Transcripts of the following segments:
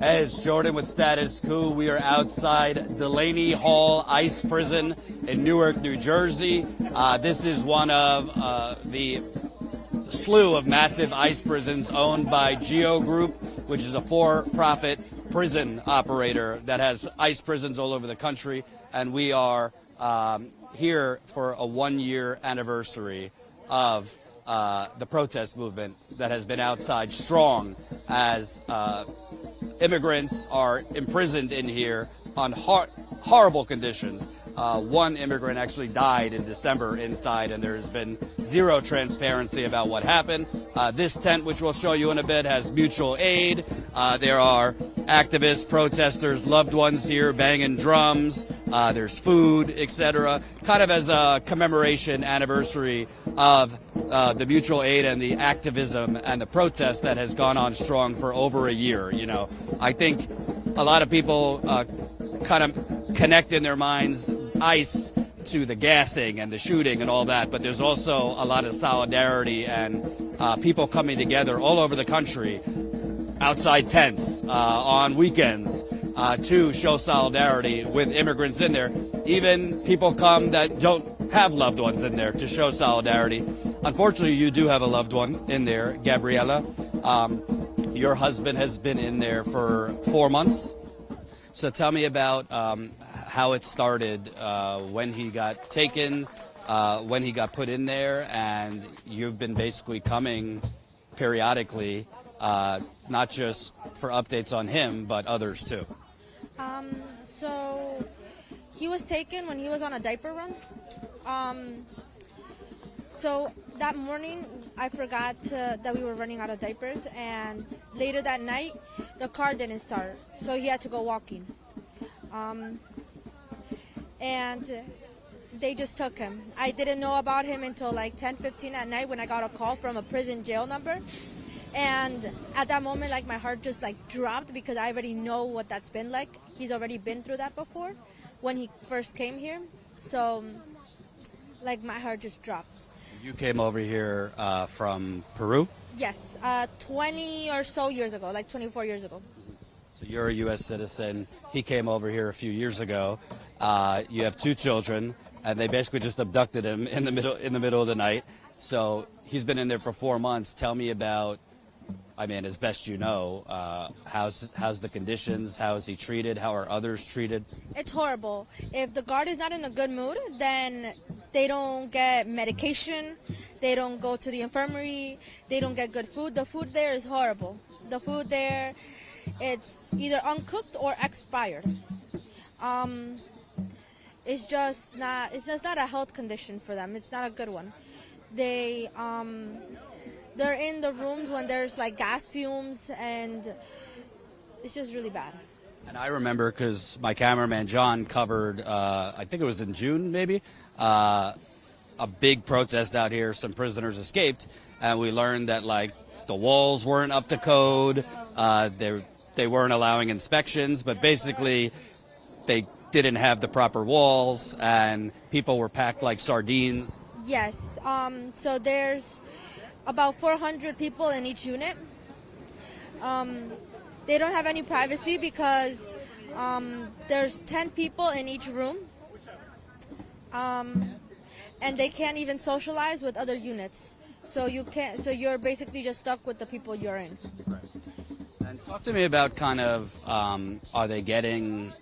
Hey, it's Jordan with Status Coup. We are outside Delaney Hall ICE prison in Newark, New Jersey. This is one of the slew of massive ICE prisons owned by Geo Group, which is a for-profit prison operator that has ICE prisons all over the country. And we are here for a one-year anniversary of the protest movement that has been outside strong as immigrants are imprisoned in here on horrible conditions. One immigrant actually died in December inside, and there's been zero transparency about what happened. This tent, which we'll show you in a bit, has mutual aid. There are activists, protesters, loved ones here banging drums. There's food, etc. Kind of as a commemoration anniversary of the mutual aid and the activism and the protest that has gone on strong for over a year. You know, I think a lot of people kind of connect in their minds ICE to the gassing and the shooting and all that, but there's also a lot of solidarity and people coming together all over the country outside tents on weekends to show solidarity with immigrants in there. Even people come that don't have loved ones in there to show solidarity. Unfortunately, you do have a loved one in there, Gabriella. Your husband has been in there for 4 months. So tell me about how it started, when he got taken, when he got put in there, and you've been basically coming periodically, not just for updates on him, but others too. So he was taken when he was on a diaper run. So that morning, I forgot that we were running out of diapers, and later that night, the car didn't start, so he had to go walking. And they just took him. I didn't know about him until like 10:15 at night when I got a call from a prison jail number. And at that moment, like, my heart just like dropped because I already know what that's been like. He's already been through that before when he first came here. So like, my heart just dropped. You came over here from Peru? Yes, 20 or so years ago, like 24 years ago. So you're a U.S. citizen. He came over here a few years ago. You have 2 children, and they basically just abducted him in the middle of the night. So he's been in there for 4 months. Tell me about, I mean, as best you know, how's the conditions? How is he treated? How are others treated? It's horrible. If the guard is not in a good mood, then they don't get medication. They don't go to the infirmary. They don't get good food. The food there is horrible. The food there, it's either uncooked or expired. It's just not a health condition for them. It's not a good one. They're in the rooms when there's like gas fumes, and it's just really bad. And I remember, because my cameraman John covered, I think it was in June maybe, a big protest out here. Some prisoners escaped, and we learned that like the walls weren't up to code. They weren't allowing inspections, but basically they didn't have the proper walls, and people were packed like sardines. Yes. So there's about 400 people in each unit. They don't have any privacy because there's 10 people in each room, and they can't even socialize with other units. So you can't. So you're basically just stuck with the people you're in. Right. And talk to me about kind of, are they getting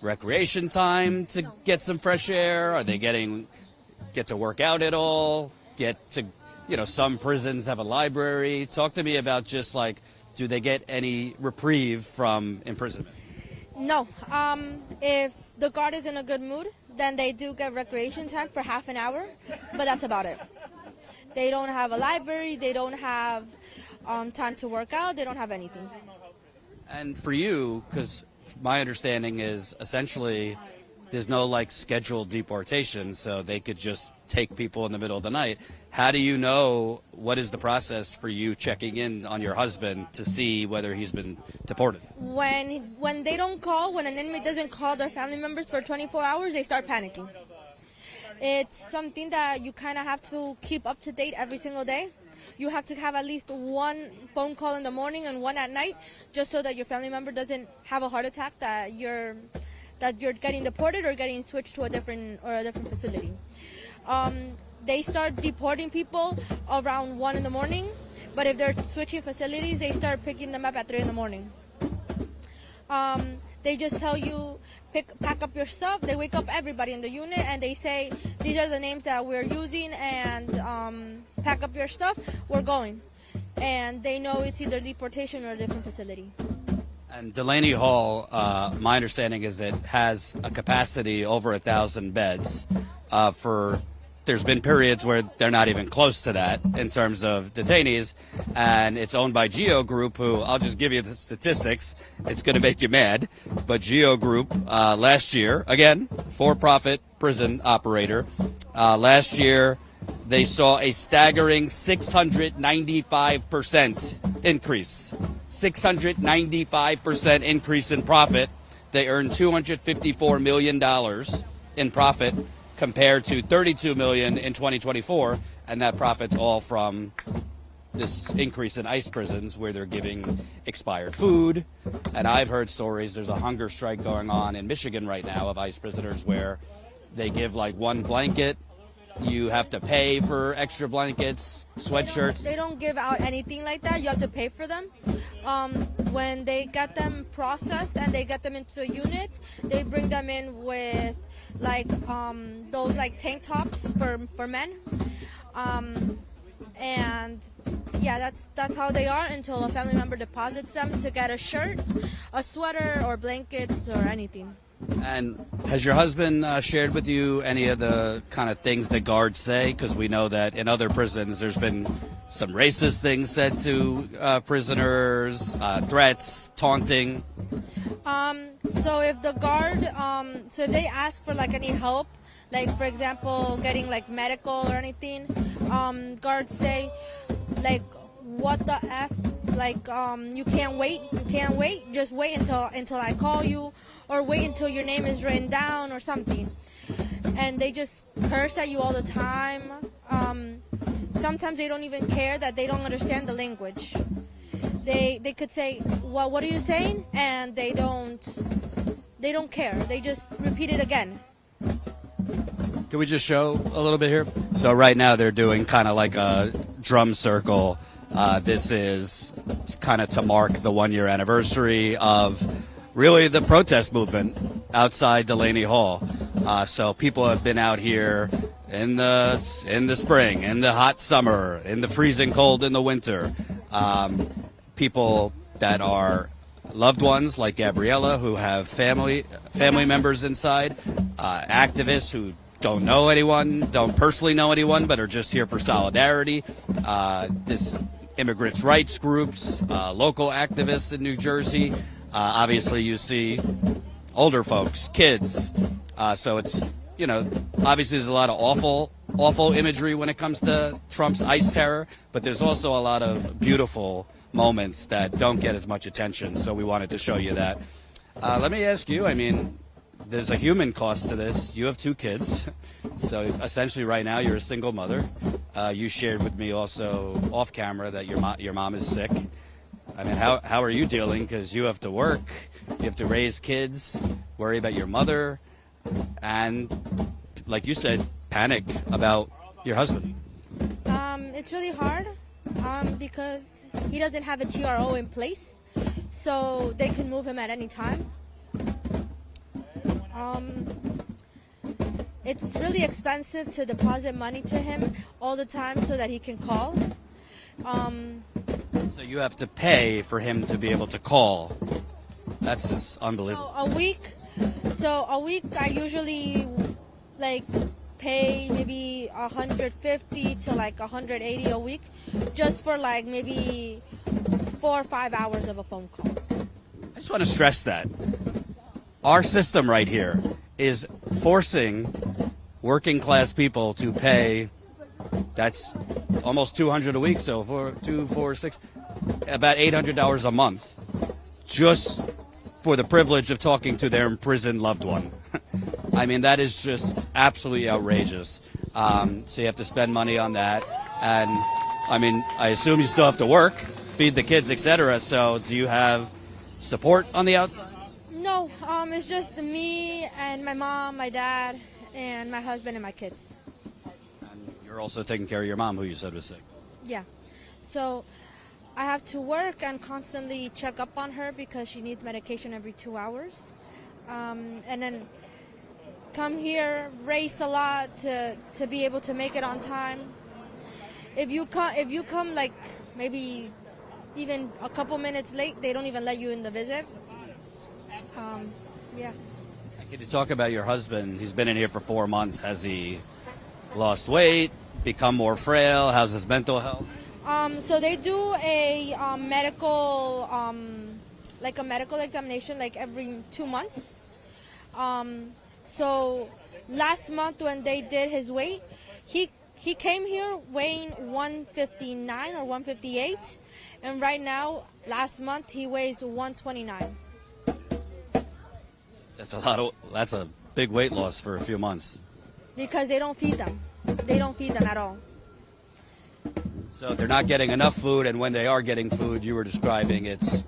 recreation time to get some fresh air? Are they get to work out at all? Get to, some prisons have a library. Talk to me about just like, do they get any reprieve from imprisonment? No. If the guard is in a good mood, then they do get recreation time for half an hour, but that's about it. They don't have a library. They don't have time to work out. They don't have anything. And for you, because my understanding is essentially there's no like scheduled deportation, so they could just take people in the middle of the night. How do you know, what is the process for you checking in on your husband to see whether he's been deported? When they don't call, when an inmate doesn't call their family members for 24 hours, they start panicking. It's something that you kind of have to keep up to date every single day. you have to have at least one phone call in the morning and one at night, just so that your family member doesn't have a heart attack, that you're getting deported or getting switched to a different facility. They start deporting people around 1 in the morning, but if they're switching facilities, they start picking them up at 3 in the morning. They just tell you, pack up your stuff. They wake up everybody in the unit and they say, these are the names that we're using, and pack up your stuff, we're going. And they know it's either deportation or a different facility. And Delaney Hall, my understanding is it has a capacity over 1,000 beds. There's been periods where they're not even close to that in terms of detainees, and it's owned by Geo Group, who, I'll just give you the statistics, it's going to make you mad, but Geo Group last year, again, for-profit prison operator, last year they saw a staggering 695% increase. 695% increase in profit. They earned $254 million in profit, compared to $32 million in 2024, and that profit's all from this increase in ICE prisons where they're giving expired food. And I've heard stories, there's a hunger strike going on in Michigan right now of ICE prisoners where they give like one blanket, you have to pay for extra blankets, sweatshirts. They don't give out anything like that. You have to pay for them. When they get them processed and they get them into a unit, they bring them in with like those like tank tops for men. And yeah, that's how they are until a family member deposits them to get a shirt, a sweater, or blankets or anything. And has your husband shared with you any of the kind of things that guards say? Because we know that in other prisons there's been some racist things said to prisoners, threats, taunting. So if the guard, so if they ask for like any help, like for example getting like medical or anything, guards say like, what the F, like you can't wait, just wait until I call you, or wait until your name is written down or something. And they just curse at you all the time. Sometimes they don't even care that they don't understand the language. They could say, well, what are you saying? And they don't care. They just repeat it again. Can we just show a little bit here? So right now they're doing kind of like a drum circle. This is kind of to mark the 1-year anniversary of really the protest movement outside Delaney Hall. So people have been out here in the spring, in the hot summer, in the freezing cold in the winter. People that are loved ones like Gabriella who have family members inside, activists who don't know anyone, don't personally know anyone, but are just here for solidarity. This immigrants' rights groups, local activists in New Jersey. Obviously, you see older folks, kids. So it's, obviously there's a lot of awful imagery when it comes to Trump's ICE terror, but there's also a lot of beautiful moments that don't get as much attention. So we wanted to show you that. Let me ask you, there's a human cost to this. You have 2 kids. So essentially right now you're a single mother. You shared with me also off camera that your mom is sick. How are you dealing? Because you have to work, you have to raise kids, worry about your mother, and like you said, panic about your husband. It's really hard because he doesn't have a TRO in place, so they can move him at any time. It's really expensive to deposit money to him all the time so that he can call. So you have to pay for him to be able to call. That's just unbelievable. So a week I usually pay maybe 150 to 180 a week, just for maybe 4 or 5 hours of a phone call. I just want to stress that our system right here is forcing working class people to pay. That's almost $200 a week, so about $800 a month, just for the privilege of talking to their imprisoned loved one. That is just absolutely outrageous. So you have to spend money on that, and I mean, I assume you still have to work, feed the kids, etc. So do you have support on the outside? No, it's just me and my mom, my dad, and my husband and my kids. And you're also taking care of your mom, who you said was sick. Yeah. So I have to work and constantly check up on her because she needs medication every 2 hours. And then come here, race a lot to be able to make it on time. If you come like maybe even a couple minutes late, they don't even let you in the visit. Yeah. Can you talk about your husband? He's been in here for 4 months. Has he lost weight, become more frail? How's his mental health? So they do a medical, like a medical examination, like every 2 months. So last month when they did his weight, he came here weighing 159 or 158, and right now, last month, he weighs 129. That's a big weight loss for a few months. Because they don't feed them. They don't feed them at all. So they're not getting enough food, and when they are getting food, you were describing it's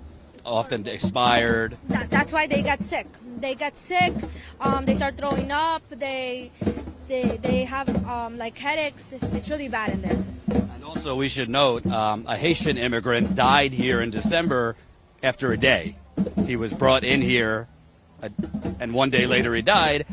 often expired. That's why they got sick. They got sick. They start throwing up. They have like headaches. It's really bad in there. And also, we should note a Haitian immigrant died here in December after a day. He was brought in here, and 1 day later he died.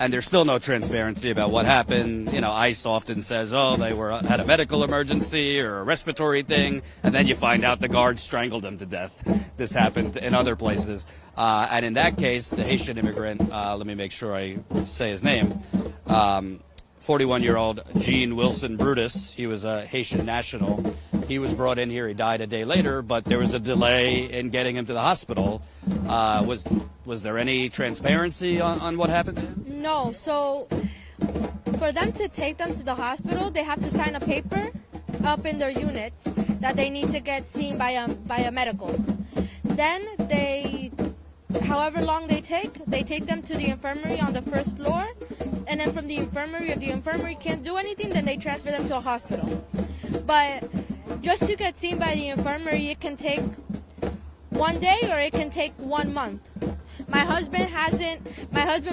And there's still no transparency about what happened. You know, ICE often says, oh, they had a medical emergency or a respiratory thing, and then you find out the guards strangled him to death. This happened in other places. And in that case, the Haitian immigrant, let me make sure I say his name, 41-year-old Jean Wilson Brutus, he was a Haitian national. He was brought in here. He died a day later, but there was a delay in getting him to the hospital. Was there any transparency on what happened to him? No. So for them to take them to the hospital, they have to sign a paper up in their units that they need to get seen by a medical. Then however long they take them to the infirmary on the first floor, and then from the infirmary, if the infirmary can't do anything, then they transfer them to a hospital. But just to get seen by the infirmary, it can take 1 day or it can take 1 month. My husband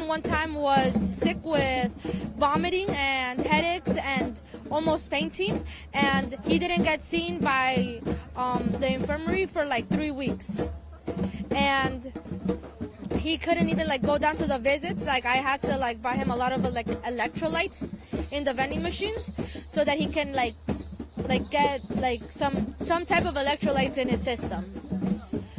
one time was sick with vomiting and headaches and almost fainting, and he didn't get seen by the infirmary for like 3 weeks. And he couldn't even like go down to the visits. Like I had to like buy him a lot of like electrolytes in the vending machines so that he can like get like some type of electrolytes in his system.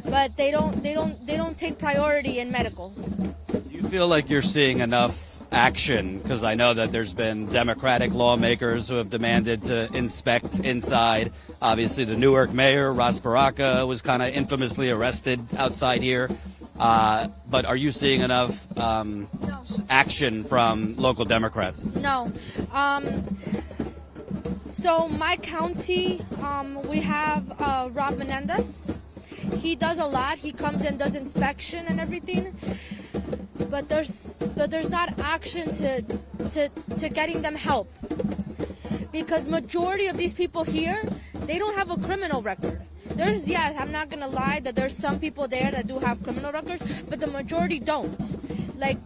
But they don't take priority in medical. Do you feel like you're seeing enough action? Because I know that there's been Democratic lawmakers who have demanded to inspect inside. Obviously, the Newark mayor, Ras Baraka, was kind of infamously arrested outside here. But are you seeing enough action from local Democrats? No. So my county, we have Rob Menendez. He does a lot. He comes and does inspection and everything. But there's not action to getting them help. Because majority of these people here, they don't have a criminal record. I'm not going to lie that there's some people there that do have criminal records, but the majority don't. Like,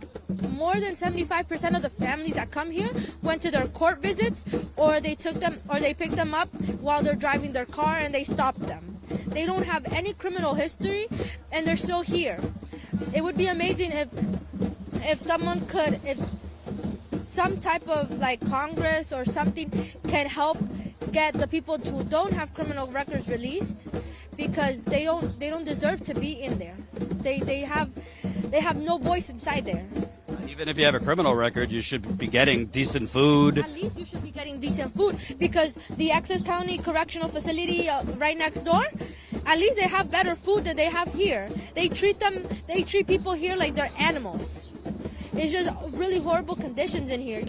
more than 75% of the families that come here went to their court visits, or they picked them up while they're driving their car and they stopped them. They don't have any criminal history, and they're still here. It would be amazing if some type of like Congress or something can help get the people who don't have criminal records released, because they don't deserve to be in there. They have no voice inside there. Even if you have a criminal record, you should be getting decent food. At least you should be getting decent food, because the Essex County Correctional Facility right next door, at least they have better food than they have here. They treat people here like they're animals. It's just really horrible conditions in here.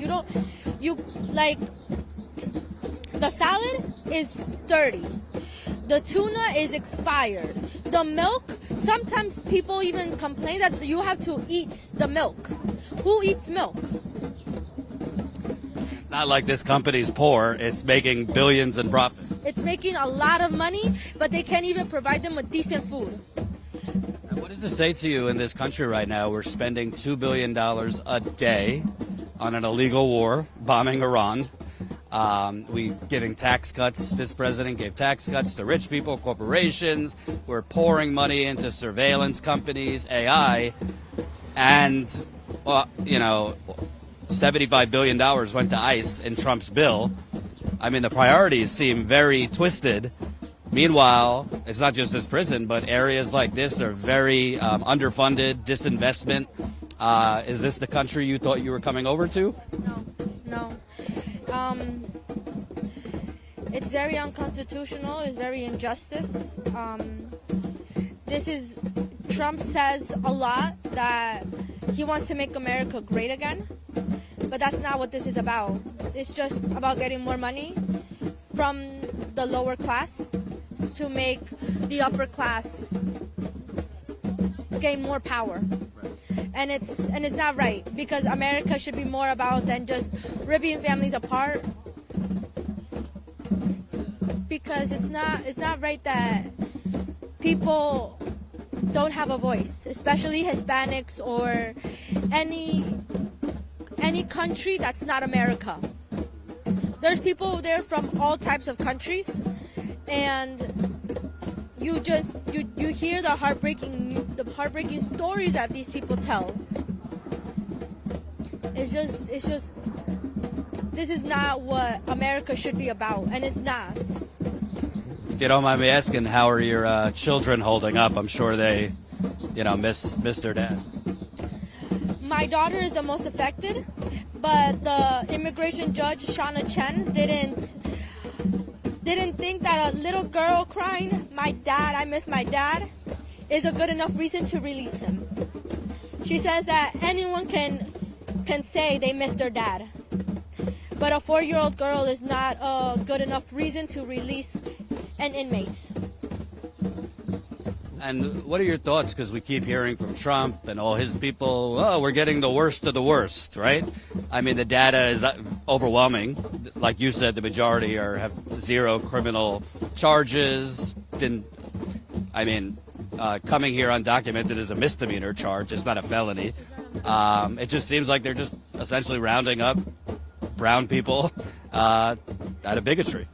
The salad is dirty. The tuna is expired. The milk, sometimes people even complain that you have to eat the milk. Who eats milk? It's not like this company's poor. It's making billions in profit. It's making a lot of money, but they can't even provide them with decent food. And what does this say to you in this country right now? We're spending $2 billion a day on an illegal war, bombing Iran. We giving tax cuts. This president gave tax cuts to rich people, corporations. We're pouring money into surveillance companies, AI, and $75 billion went to ICE in Trump's bill. I mean, the priorities seem very twisted. Meanwhile, it's not just this prison, but areas like this are very underfunded, disinvestment. Is this the country you thought you were coming over to? No. It's very unconstitutional. It's very injustice. Trump says a lot that he wants to make America great again, but that's not what this is about. It's just about getting more money from the lower class to make the upper class gain more power. And it's not right, because America should be more about than just ripping families apart. Because it's not right that people don't have a voice, especially Hispanics or any country that's not America. There's people there from all types of countries, and you hear the heartbreaking stories that these people tell. It's just this is not what America should be about, and it's not. If you don't mind me asking, how are your children holding up? I'm sure they, miss their dad. My daughter is the most affected, but the immigration judge, Shauna Chen, didn't think that a little girl crying, I miss my dad, is a good enough reason to release him. She says that anyone can say they miss their dad, but a 4-year-old girl is not a good enough reason to release an inmate. And what are your thoughts? Because we keep hearing from Trump and all his people, we're getting the worst of the worst, right? I mean, the data is overwhelming. Like you said, the majority have zero criminal charges. Coming here undocumented is a misdemeanor charge. It's not a felony. It just seems like they're just essentially rounding up brown people out of bigotry.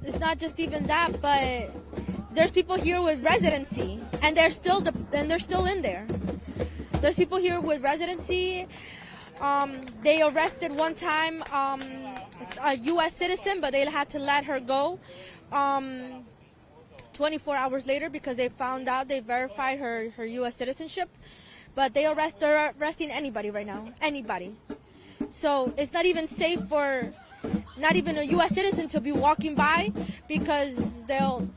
It's not just even that, but there's people here with residency, and they're still in there. There's people here with residency. They arrested one time a U.S. citizen, but they had to let her go 24 hours later because they verified her U.S. citizenship. But they're arresting anybody right now, anybody. So it's not even safe for not even a U.S. citizen to be walking by, because they'll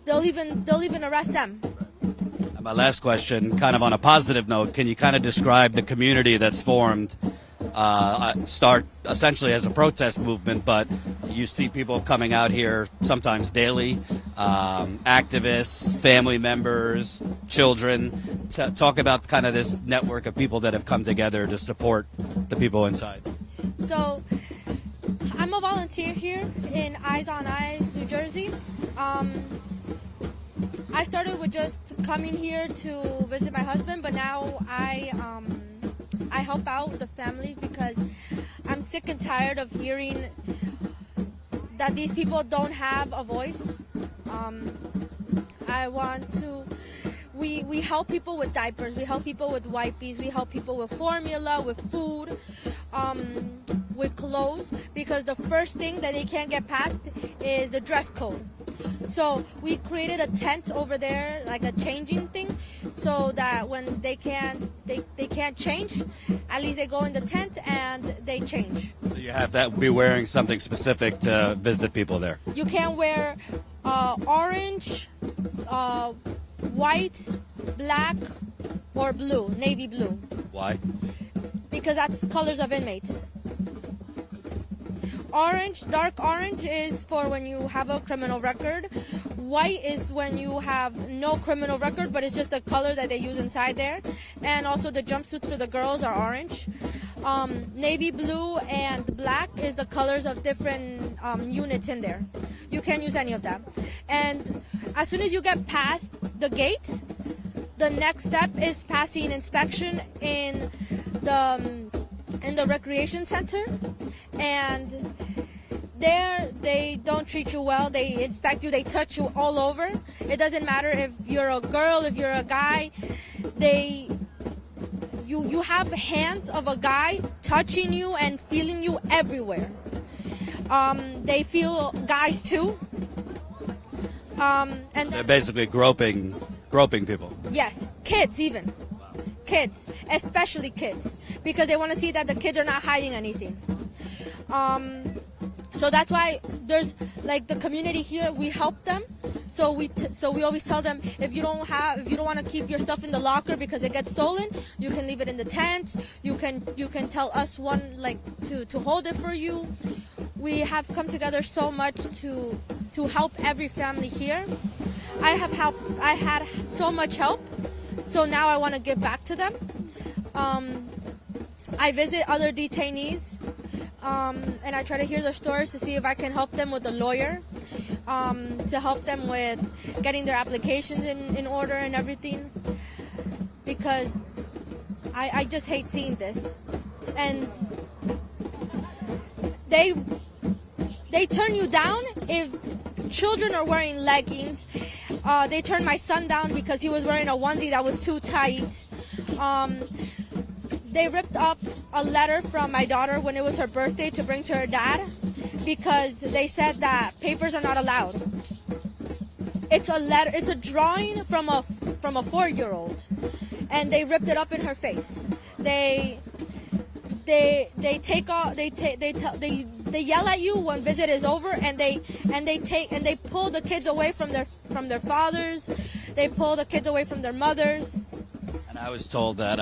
even arrest them. And my last question, kind of on a positive note, can you kind of describe the community that's formed, start essentially as a protest movement, but you see people coming out here sometimes daily, activists, family members, children. Talk about kind of this network of people that have come together to support the people inside. So I'm a volunteer here in Eyes on Eyes, New Jersey. I started with just coming here to visit my husband, but now I help out the families because I'm sick and tired of hearing that these people don't have a voice. We help people with diapers, we help people with wipes, we help people with formula, with food, with clothes, because the first thing that they can't get past is the dress code. So we created a tent over there, like a changing thing, so that when they can't change, at least they go in the tent and they change. So you have that be wearing something specific to visit people there. You can wear orange, white, black, or blue, navy blue. Why? Because that's colors of inmates. Orange, dark orange is for when you have a criminal record. White is when you have no criminal record, but it's just the color that they use inside there. And also the jumpsuits for the girls are orange. Navy blue and black is the colors of different units in there. You can't use any of them. And as soon as you get past the gate, the next step is passing inspection in the recreation center. And there they don't treat you well. They inspect you, they touch you all over. It doesn't matter if you're a girl, if you're a guy. You have hands of a guy touching you and feeling you everywhere. They feel guys too. And They're basically groping people. Yes, kids even. Kids, especially kids, because they want to see that the kids are not hiding anything. So that's why there's like the community here. We help them. So we always tell them, if you don't want to keep your stuff in the locker because it gets stolen, you can leave it in the tent. You can tell us one like to hold it for you. We have come together so much to help every family here. I had so much help. So now I want to give back to them. I visit other detainees, and I try to hear their stories to see if I can help them with a lawyer, to help them with getting their applications in order and everything, because I just hate seeing this. And they turn you down if children are wearing leggings. They turned my son down because he was wearing a onesie that was too tight. They ripped up a letter from my daughter when it was her birthday to bring to her dad because they said that papers are not allowed. It's a letter. It's a drawing from a 4-year-old, and they ripped it up in her face. They take off. They yell at you when visit is over, and they pull the kids away from their fathers. They pull the kids away from their mothers. And I was told that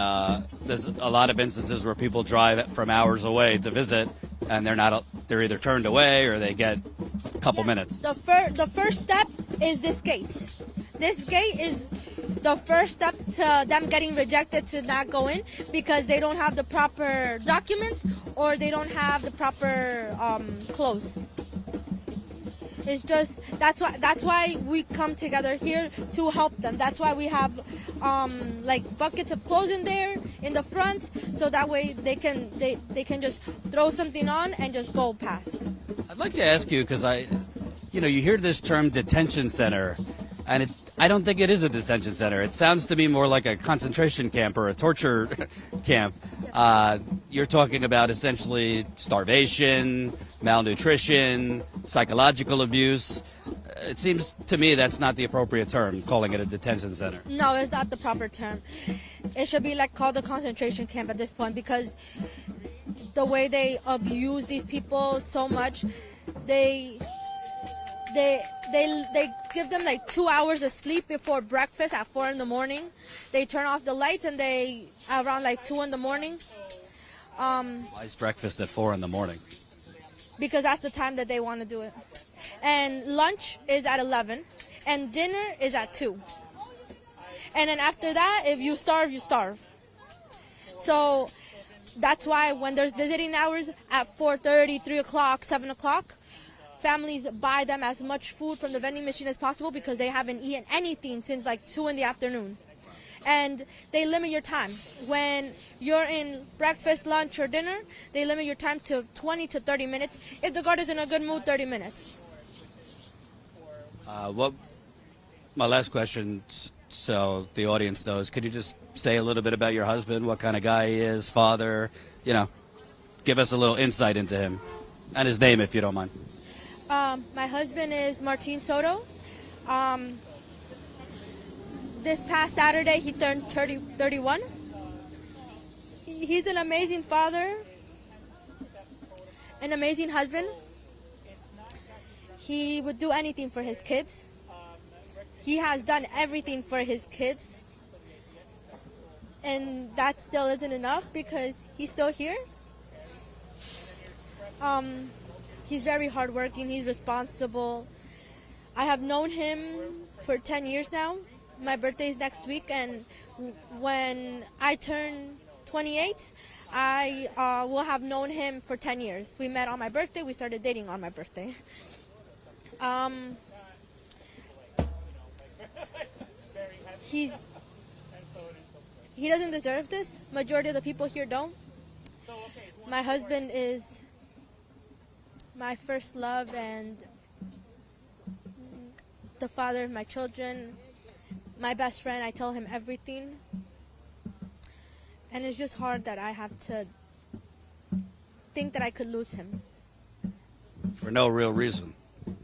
there's a lot of instances where people drive from hours away to visit, and they're either turned away or they get a couple minutes. The first step is this gate. This gate is the first step to them getting rejected to not go in because they don't have the proper documents or they don't have the proper clothes. It's just that's why we come together here to help them. That's why we have like buckets of clothes in there in the front, so that way they can just throw something on and just go past. I'd like to ask you because you hear this term detention center, and I don't think it is a detention center. It sounds to me more like a concentration camp or a torture camp. You're talking about essentially starvation, malnutrition, psychological abuse. It seems to me that's not the appropriate term, calling it a detention center. No, it's not the proper term. It should be called a concentration camp at this point because the way they abuse these people so much, they give them 2 hours of sleep before breakfast at 4 a.m. They turn off the lights and around 2 a.m. Why is breakfast at 4 a.m? Because that's the time that they want to do it. And lunch is at 11 and dinner is at 2. And then after that, if you starve, you starve. So that's why when there's visiting hours at 4:30, 3 o'clock, 7 o'clock, families buy them as much food from the vending machine as possible because they haven't eaten anything since 2 in the afternoon. And they limit your time. When you're in breakfast, lunch, or dinner, they limit your time to 20 to 30 minutes. If the guard is in a good mood, 30 minutes. My last question, so the audience knows, could you just say a little bit about your husband, what kind of guy he is, father, give us a little insight into him, and his name if you don't mind. My husband is Martin Soto. This past Saturday, he turned 31. He's an amazing father, an amazing husband. He would do anything for his kids. He has done everything for his kids. And that still isn't enough because he's still here. He's very hardworking. He's responsible. I have known him for 10 years now. My birthday is next week, and when I turn 28, I will have known him for 10 years. We met on my birthday. We started dating on my birthday. He doesn't deserve this. Majority of the people here don't. My husband is my first love and the father of my children, my best friend. I tell him everything. And it's just hard that I have to think that I could lose him. For no real reason.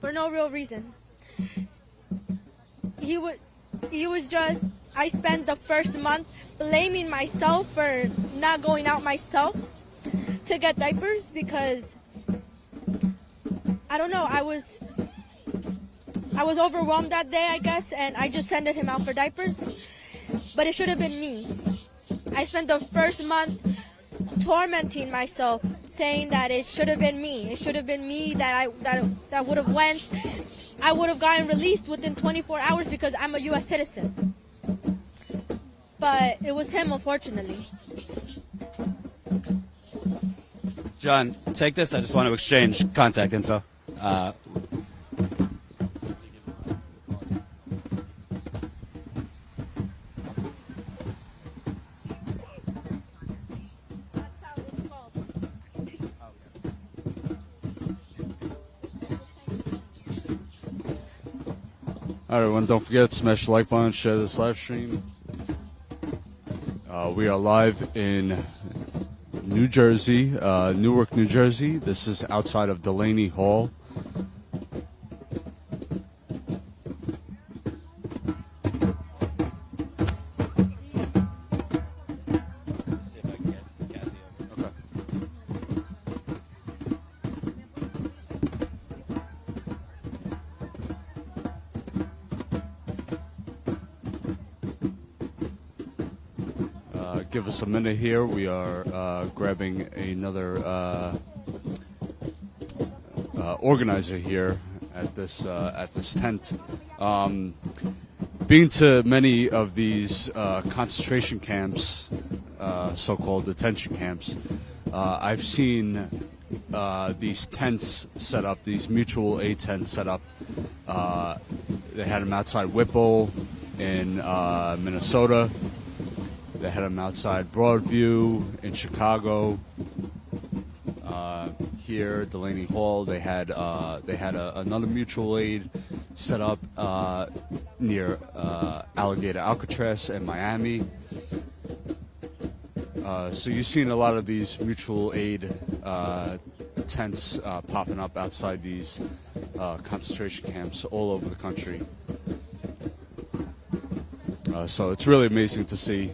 For no real reason. He was just, I spent the first month blaming myself for not going out myself to get diapers because, I don't know, I was overwhelmed that day, I guess, and I just sent him out for diapers. But it should have been me. I spent the first month tormenting myself, saying that it should have been me. It should have been me that would have went. I would have gotten released within 24 hours because I'm a U.S. citizen. But it was him, unfortunately. John, take this. I just want to exchange contact info. All right, everyone, don't forget to smash the like button, share this live stream. We are live in New Jersey, Newark, New Jersey. This is outside of Delaney Hall. Give us a minute here. We are grabbing another organizer here at this tent. Being to many of these concentration camps, so-called detention camps, I've seen these tents set up, these mutual aid tents set up. They had them outside Whipple in Minnesota. They had them outside Broadview in Chicago. Here, Delaney Hall, they had another mutual aid set up near Alligator Alcatraz in Miami. So you've seen a lot of these mutual aid tents popping up outside these concentration camps all over the country. So it's really amazing to see.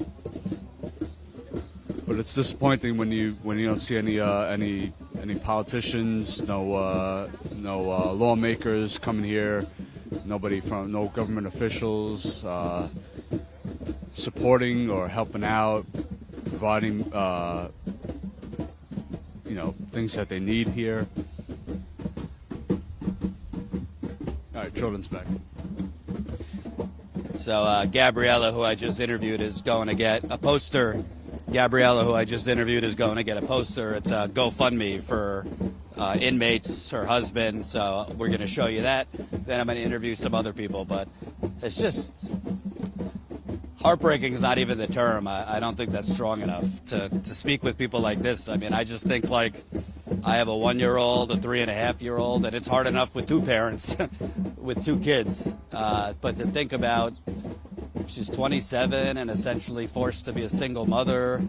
But it's disappointing when you don't see any politicians, no lawmakers coming here, no government officials supporting or helping out, providing things that they need here. All right, Jordan's back. So Gabriella, who I just interviewed, is going to get a poster. Gabriella, who I just interviewed, is going to get a poster. It's a GoFundMe for inmates, her husband. So we're going to show you that. Then I'm going to interview some other people. But it's just heartbreaking is not even the term. I don't think that's strong enough to speak with people like this. I mean, I just think like I have a 1-year-old, a 3.5-year-old, and it's hard enough with two parents, with two kids. But to think about, she's 27 and essentially forced to be a single mother.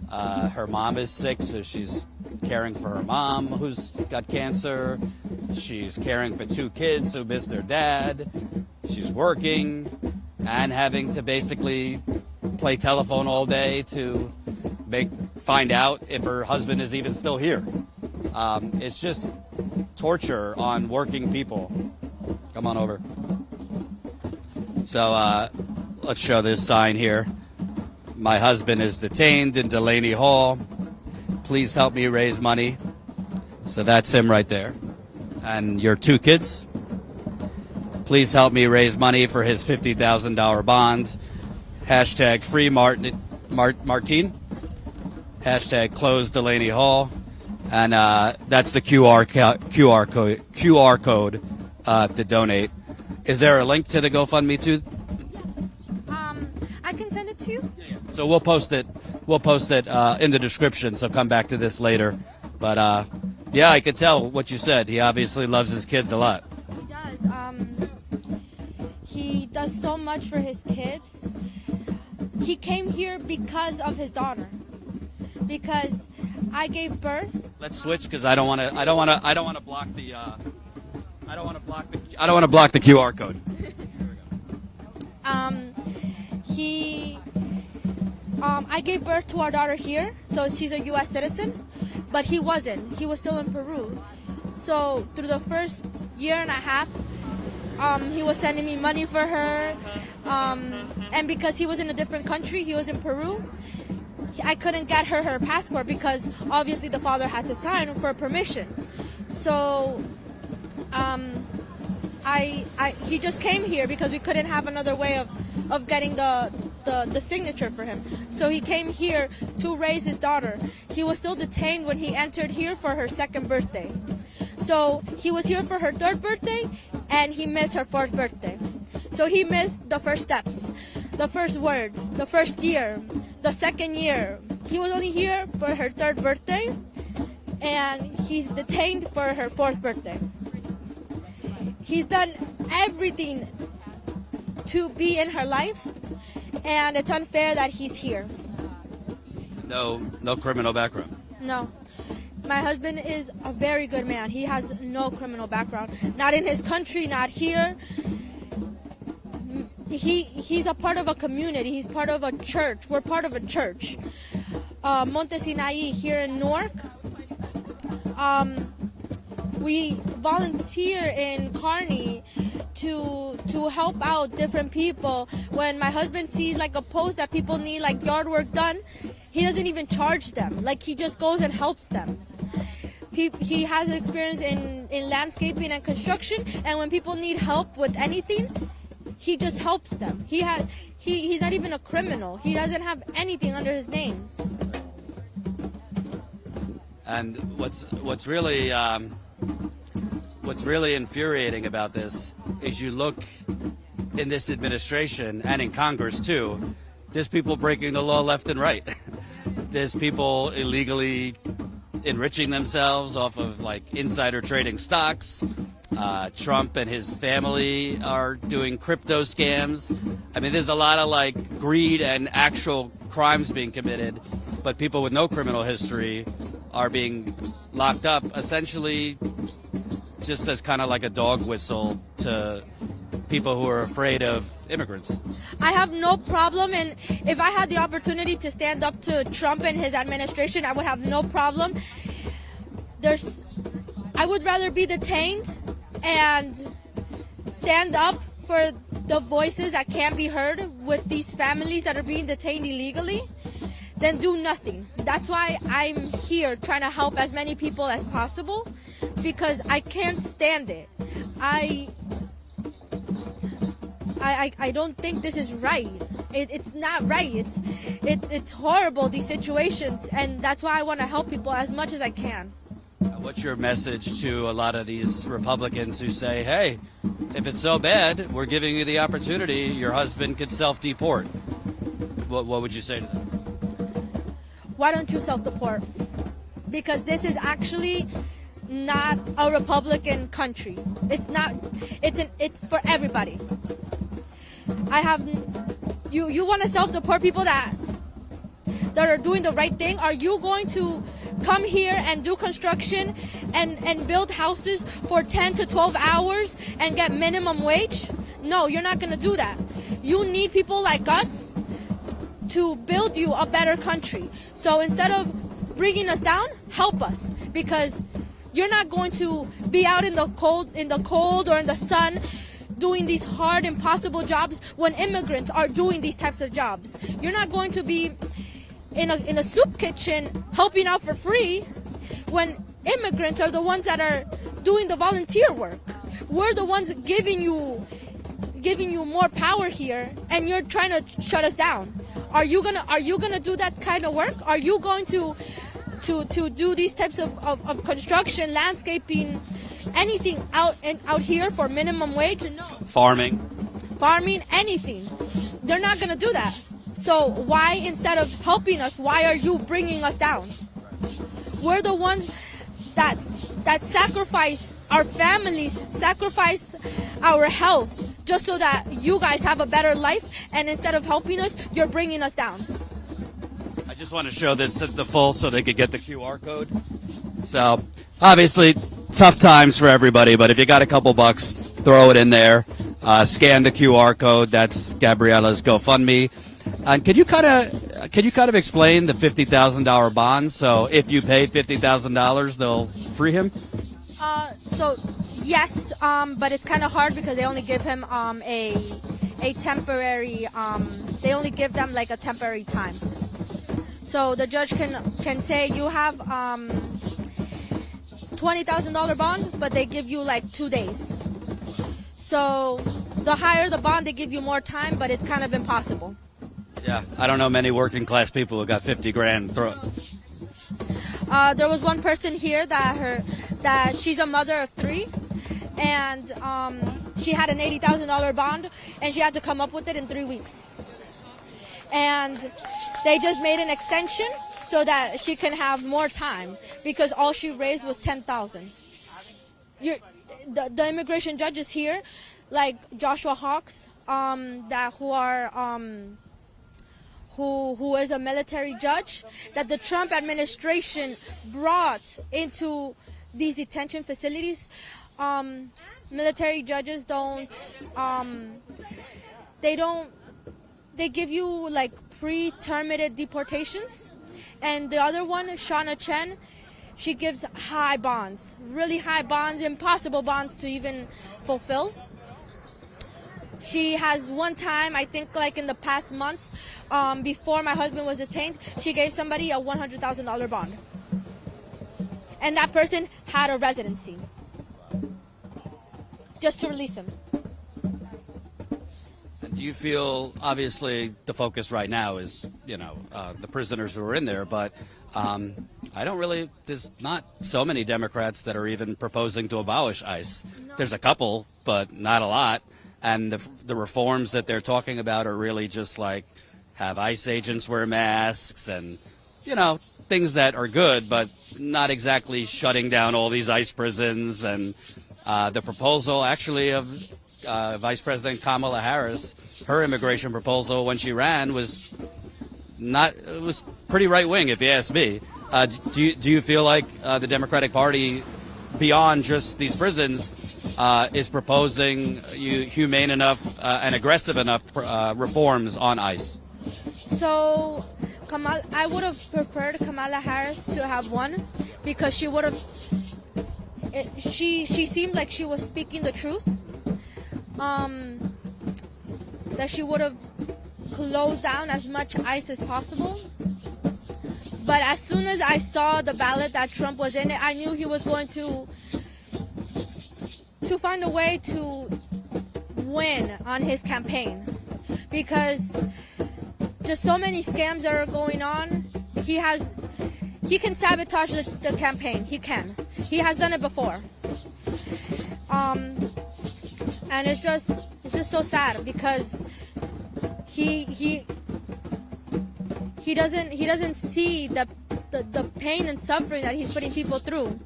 Her mom is sick, so she's caring for her mom who's got cancer. She's caring for two kids who miss their dad. She's working and having to basically play telephone all day to find out if her husband is even still here. It's just torture on working people. Come on over. So let's show this sign here. My husband is detained in Delaney Hall. Please help me raise money. So that's him right there. And your 2 kids. Please help me raise money for his $50,000 bond. Hashtag free Martin. Hashtag close Delaney Hall. And that's the QR code to donate. Is there a link to the GoFundMe too? I can send it to you. So we'll post it. We'll post it in the description. So come back to this later. But yeah, I could tell what you said. He obviously loves his kids a lot. He does. He does so much for his kids. He came here because of his daughter. Because I gave birth. Let's switch because I don't want to block the. I don't want to block the QR code. I gave birth to our daughter here, so she's a U.S. citizen, but he wasn't. He was still in Peru. So through the first year and a half, he was sending me money for her, and because he was in a different country, he was in Peru. I couldn't get her passport because obviously the father had to sign for permission. So he just came here because we couldn't have another way of getting the signature for him. So he came here to raise his daughter. He was still detained when he entered here for her 2nd birthday. So he was here for her 3rd birthday and he missed her 4th birthday. So he missed the first steps, the first words, the first year, the 2nd year. He was only here for her 3rd birthday and he's detained for her 4th birthday. He's done everything to be in her life, and it's unfair that he's here. No criminal background. No. My husband is a very good man. He has no criminal background. Not in his country, not here. He's a part of a community. He's part of a church. We're part of a church. Monte Sinai here in Newark. We volunteer in Kearney to help out different people. When my husband sees like a post that people need like yard work done, he doesn't even charge them. Like he just goes and helps them. He has experience in landscaping and construction, and when people need help with anything, he just helps them. He's not even a criminal. He doesn't have anything under his name. And what's really infuriating about this is you look in this administration and in Congress too, there's people breaking the law left and right. There's people illegally enriching themselves off of like insider trading stocks. Trump and his family are doing crypto scams. I mean, there's a lot of like greed and actual crimes being committed, but people with no criminal history are being locked up essentially just as kind of like a dog whistle to people who are afraid of immigrants. I have no problem, and if I had the opportunity to stand up to Trump and his administration, I would have no problem. I would rather be detained and stand up for the voices that can't be heard with these families that are being detained illegally than do nothing. That's why I'm here trying to help as many people as possible, because I can't stand it. I don't think this is right. It's not right. It's horrible, these situations, and that's why I want to help people as much as I can. What's your message to a lot of these Republicans who say, hey, if it's so bad, we're giving you the opportunity, your husband could self-deport? What would you say to them? Why don't you self-deport? Because this is actually not a Republican country. It's not. It's for everybody. You want to self-deport people that are doing the right thing? Are you going to come here and do construction and build houses for 10 to 12 hours and get minimum wage? No, you're not going to do that. You need people like us to build you a better country. So instead of bringing us down, help us, because you're not going to be out in the cold or in the sun doing these hard, impossible jobs when immigrants are doing these types of jobs. You're not going to be in a soup kitchen helping out for free when immigrants are the ones that are doing the volunteer work. We're the ones giving you more power here, and you're trying to shut us down. Are you gonna do that kind of work? Are you going to do these types of construction, landscaping, anything out here for minimum wage? No. Farming, anything. They're not gonna do that. So why, instead of helping us, why are you bringing us down? We're the ones that sacrifice our families, sacrifice our health, just so that you guys have a better life, and instead of helping us, you're bringing us down. I just want to show this at the full so they could get the QR code. So, obviously, tough times for everybody, but if you got a couple bucks, throw it in there. Scan the QR code. That's Gabriella's GoFundMe. And can you kind of explain the $50,000 bond? So if you pay $50,000, they'll free him? So yes, but it's kind of hard because they only give him a temporary. They only give them like a temporary time. So the judge can say you have $20,000 bond, but they give you like 2 days. So the higher the bond, they give you more time, but it's kind of impossible. Yeah, I don't know many working class people who got 50 grand. There was one person here that she's a mother of 3, and she had an $80,000 bond, and she had to come up with it in 3 weeks. And they just made an extension so that she can have more time, because all she raised was $10,000. The immigration judges here, like Joshua Hawks, who is a military judge, that the Trump administration brought into these detention facilities. Military judges they give you like pre-terminated deportations. And the other one, Shauna Chen, she gives high bonds, really high bonds, impossible bonds to even fulfill. She has one time, I think like in the past months, before my husband was detained, she gave somebody a $100,000 bond. And that person had a residency just to release him. Do you feel, obviously, the focus right now is, the prisoners who are in there, but there's not so many Democrats that are even proposing to abolish ICE. No. There's a couple, but not a lot. And the reforms that they're talking about are really just like have ICE agents wear masks and, things that are good, but not exactly shutting down all these ICE prisons. And the proposal actually of Vice President Kamala Harris, her immigration proposal when she ran was pretty right wing, if you ask me. Do you feel like the Democratic Party, beyond just these prisons, is proposing humane enough and aggressive enough reforms on ICE? So I would have preferred Kamala Harris to have won, because she would have. She seemed like she was speaking the truth. That she would have closed down as much ICE as possible. But as soon as I saw the ballot that Trump was in it, I knew he was going to find a way to win on his campaign, because just so many scams that are going on. He can sabotage the campaign. He has done it before. And it's just so sad, because he doesn't see the pain and suffering that he's putting people through.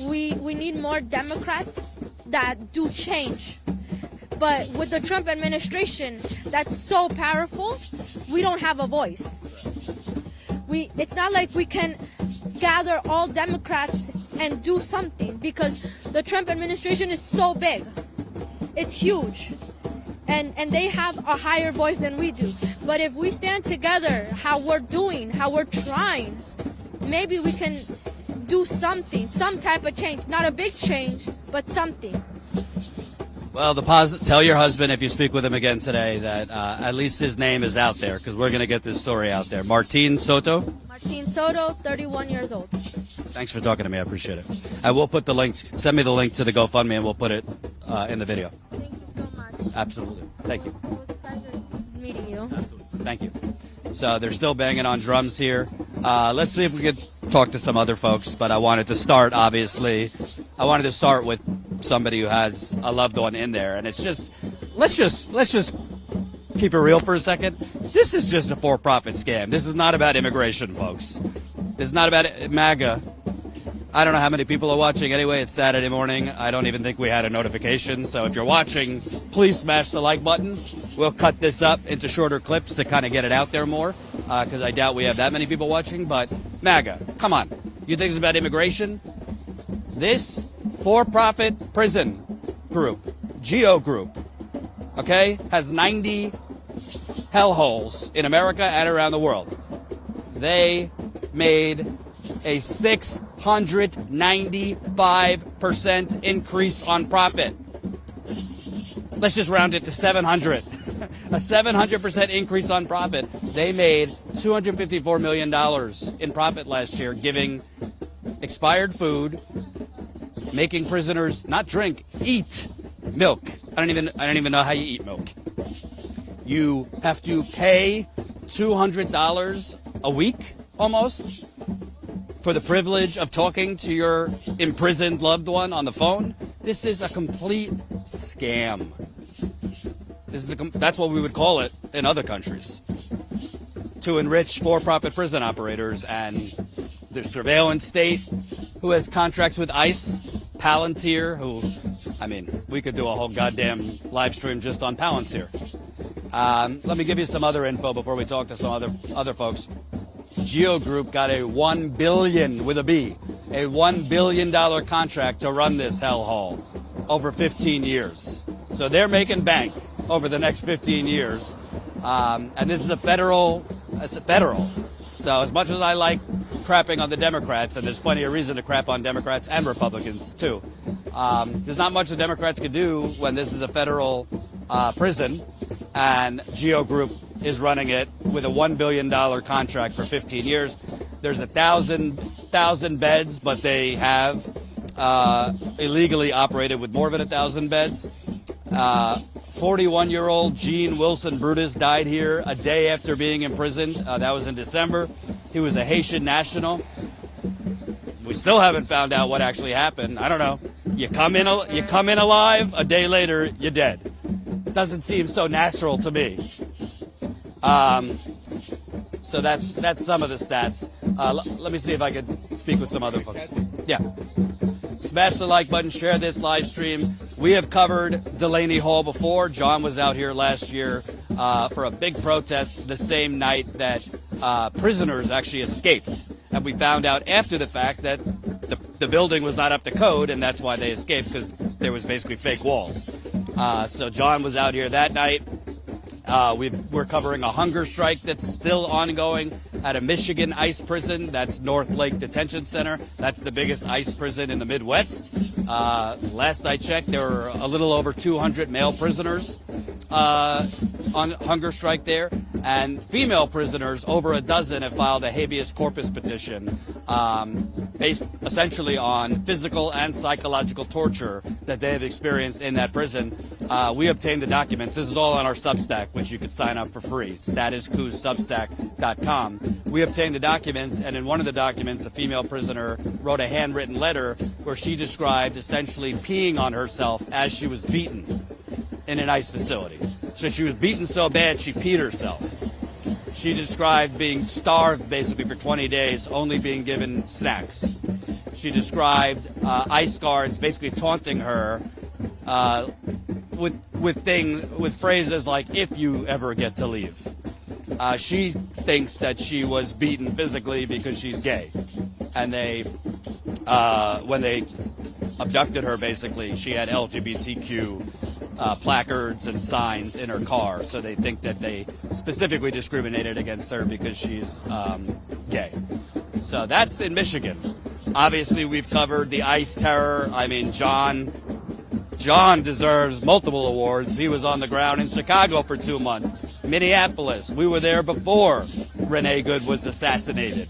We need more Democrats that do change. But with the Trump administration that's so powerful, we don't have a voice. It's not like we can gather all Democrats and do something, because the Trump administration is so big. It's huge. And they have a higher voice than we do. But if we stand together, how we're trying, maybe we can do something, some type of change. Not a big change, but something. Well, tell your husband, if you speak with him again today, that at least his name is out there, because we're going to get this story out there. Martin Soto? Martin Soto, 31 years old. Thanks for talking to me. I appreciate it. I will put the link. Send me the link to the GoFundMe, and we'll put it in the video. Thank you so much. Absolutely. Thank you. It was a pleasure meeting you. Absolutely. Thank you. So they're still banging on drums here. Let's see if we could talk to some other folks. But I wanted to start, obviously. I wanted to start with somebody who has a loved one in there, and it's just let's just keep it real for a second. This is just a for-profit scam. This is not about immigration, folks. This is not about MAGA. I don't know how many people are watching. Anyway, it's Saturday morning. I don't even think we had a notification. So if you're watching, please smash the like button. We'll cut this up into shorter clips to kind of get it out there more, because I doubt we have that many people watching. But MAGA, come on. You think it's about immigration? This for-profit prison group, GEO group, okay, has 90 hellholes in America and around the world. They made a 695% increase on profit. Let's just round it to 700. A 700% increase on profit. They made $254 million in profit last year, giving expired food, making prisoners not drink, eat milk. I don't even know how you eat milk. You have to pay $200 a week almost for the privilege of talking to your imprisoned loved one on the phone. This is a complete scam. That's what we would call it in other countries, to enrich for-profit prison operators and the surveillance state, who has contracts with ICE, Palantir, who, I mean, we could do a whole goddamn live stream just on Palantir. Let me give you some other info before we talk to some other folks. GEO Group got a $1 billion, with a B, a $1 billion contract to run this hellhole over 15 years. So they're making bank over the next 15 years. And this is it's federal. So as much as I like crapping on the Democrats, and there's plenty of reason to crap on Democrats and Republicans too, there's not much the Democrats could do when this is a federal prison, and GEO Group is running it with a $1 billion contract for 15 years. There's 1,000 beds, but they have illegally operated with more than 1,000 beds. 41-year-old Gene Wilson Brutus died here a day after being imprisoned. That was in December. He was a Haitian national. We still haven't found out what actually happened. I don't know. You come in alive, a day later you're dead. Doesn't seem so natural to me. So that's some of the stats. Let me see if I can speak with some other folks. Yeah. Smash the like button, share this live stream. We have covered Delaney Hall before. John was out here last year for a big protest the same night that prisoners actually escaped. And we found out after the fact that the building was not up to code, and that's why they escaped, because there was basically fake walls. So John was out here that night. We're covering a hunger strike that's still ongoing at a Michigan ICE prison. That's North Lake Detention Center. That's the biggest ICE prison in the Midwest. Last I checked, there were a little over 200 male prisoners on hunger strike there. And female prisoners, over a dozen, have filed a habeas corpus petition based essentially on physical and psychological torture that they have experienced in that prison. We obtained the documents. This is all on our Substack, which you could sign up for free, statuscousubstack.com. We obtained the documents, and in one of the documents, a female prisoner wrote a handwritten letter where she described essentially peeing on herself as she was beaten in an ICE facility. So she was beaten so bad she peed herself. She described being starved basically for 20 days, only being given snacks. She described ICE guards basically taunting her with phrases like, "if you ever get to leave." She thinks that she was beaten physically because she's gay, and when they abducted her, basically she had LGBTQ placards and signs in her car, so they think that they specifically discriminated against her because she's gay. So that's in Michigan. Obviously, we've covered the ICE terror. I mean, John deserves multiple awards. He was on the ground in Chicago for 2 months. Minneapolis, we were there before Renee Good was assassinated.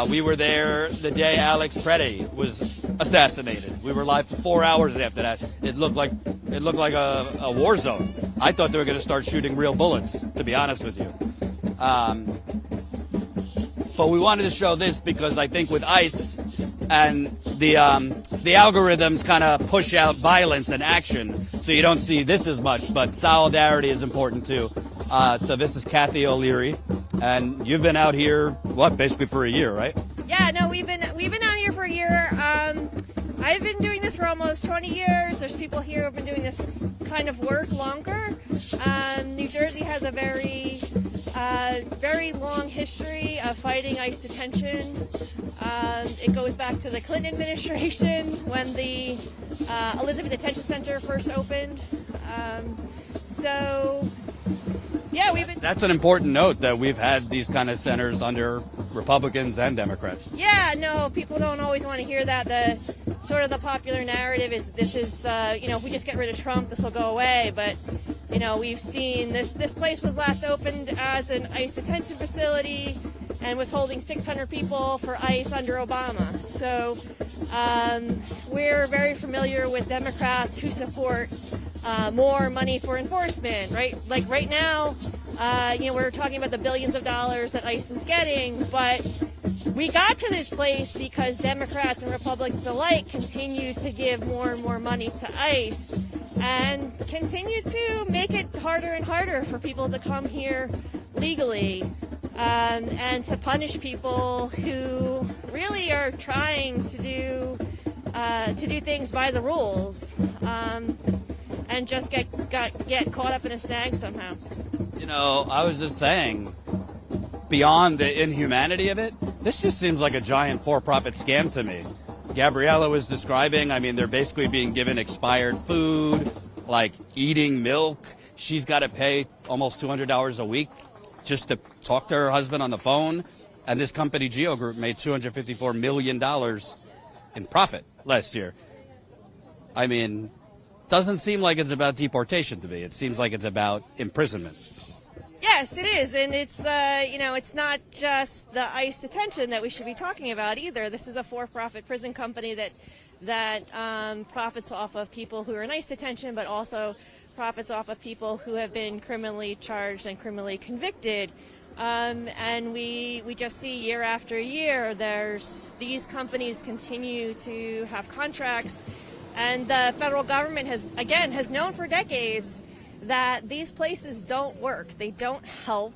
We were there the day Alex Preddy was assassinated. We were live for 4 hours after that. It looked like a war zone. I thought they were going to start shooting real bullets, to be honest with you. But we wanted to show this because I think with ICE and the algorithms kind of push out violence and action, so you don't see this as much. But solidarity is important too. So this is Kathy O'Leary, and you've been out here basically for a year, right? Yeah, no, we've been out here for a year. I've been doing this for almost 20 years. There's people here who have been doing this kind of work longer. New Jersey has a very long history of fighting ICE detention. It goes back to the Clinton administration when the Elizabeth Detention Center first opened. That's an important note that we've had these kind of centers under Republicans and Democrats. Yeah, no, people don't always want to hear that. The popular narrative is this is, if we just get rid of Trump, this will go away. But, we've seen this place was last opened as an ICE detention facility and was holding 600 people for ICE under Obama. So we're very familiar with Democrats who support more money for enforcement, right? Like right now, we're talking about the billions of dollars that ICE is getting, but we got to this place because Democrats and Republicans alike continue to give more and more money to ICE and continue to make it harder and harder for people to come here legally and to punish people who really are trying to do things by the rules and just get caught up in a snag somehow. I was just saying, beyond the inhumanity of it, this just seems like a giant for-profit scam to me. Gabriella was describing, they're basically being given expired food, like eating milk. She's got to pay almost $200 a week just to talk to her husband on the phone. And this company, Geo Group, made $254 million in profit last year. Doesn't seem like it's about deportation to me. It seems like it's about imprisonment. Yes, it is, and it's it's not just the ICE detention that we should be talking about either. This is a for-profit prison company that profits off of people who are in ICE detention, but also profits off of people who have been criminally charged and criminally convicted. And we just see year after year, these companies continue to have contracts, and the federal government has known for decades that these places don't work. They don't help.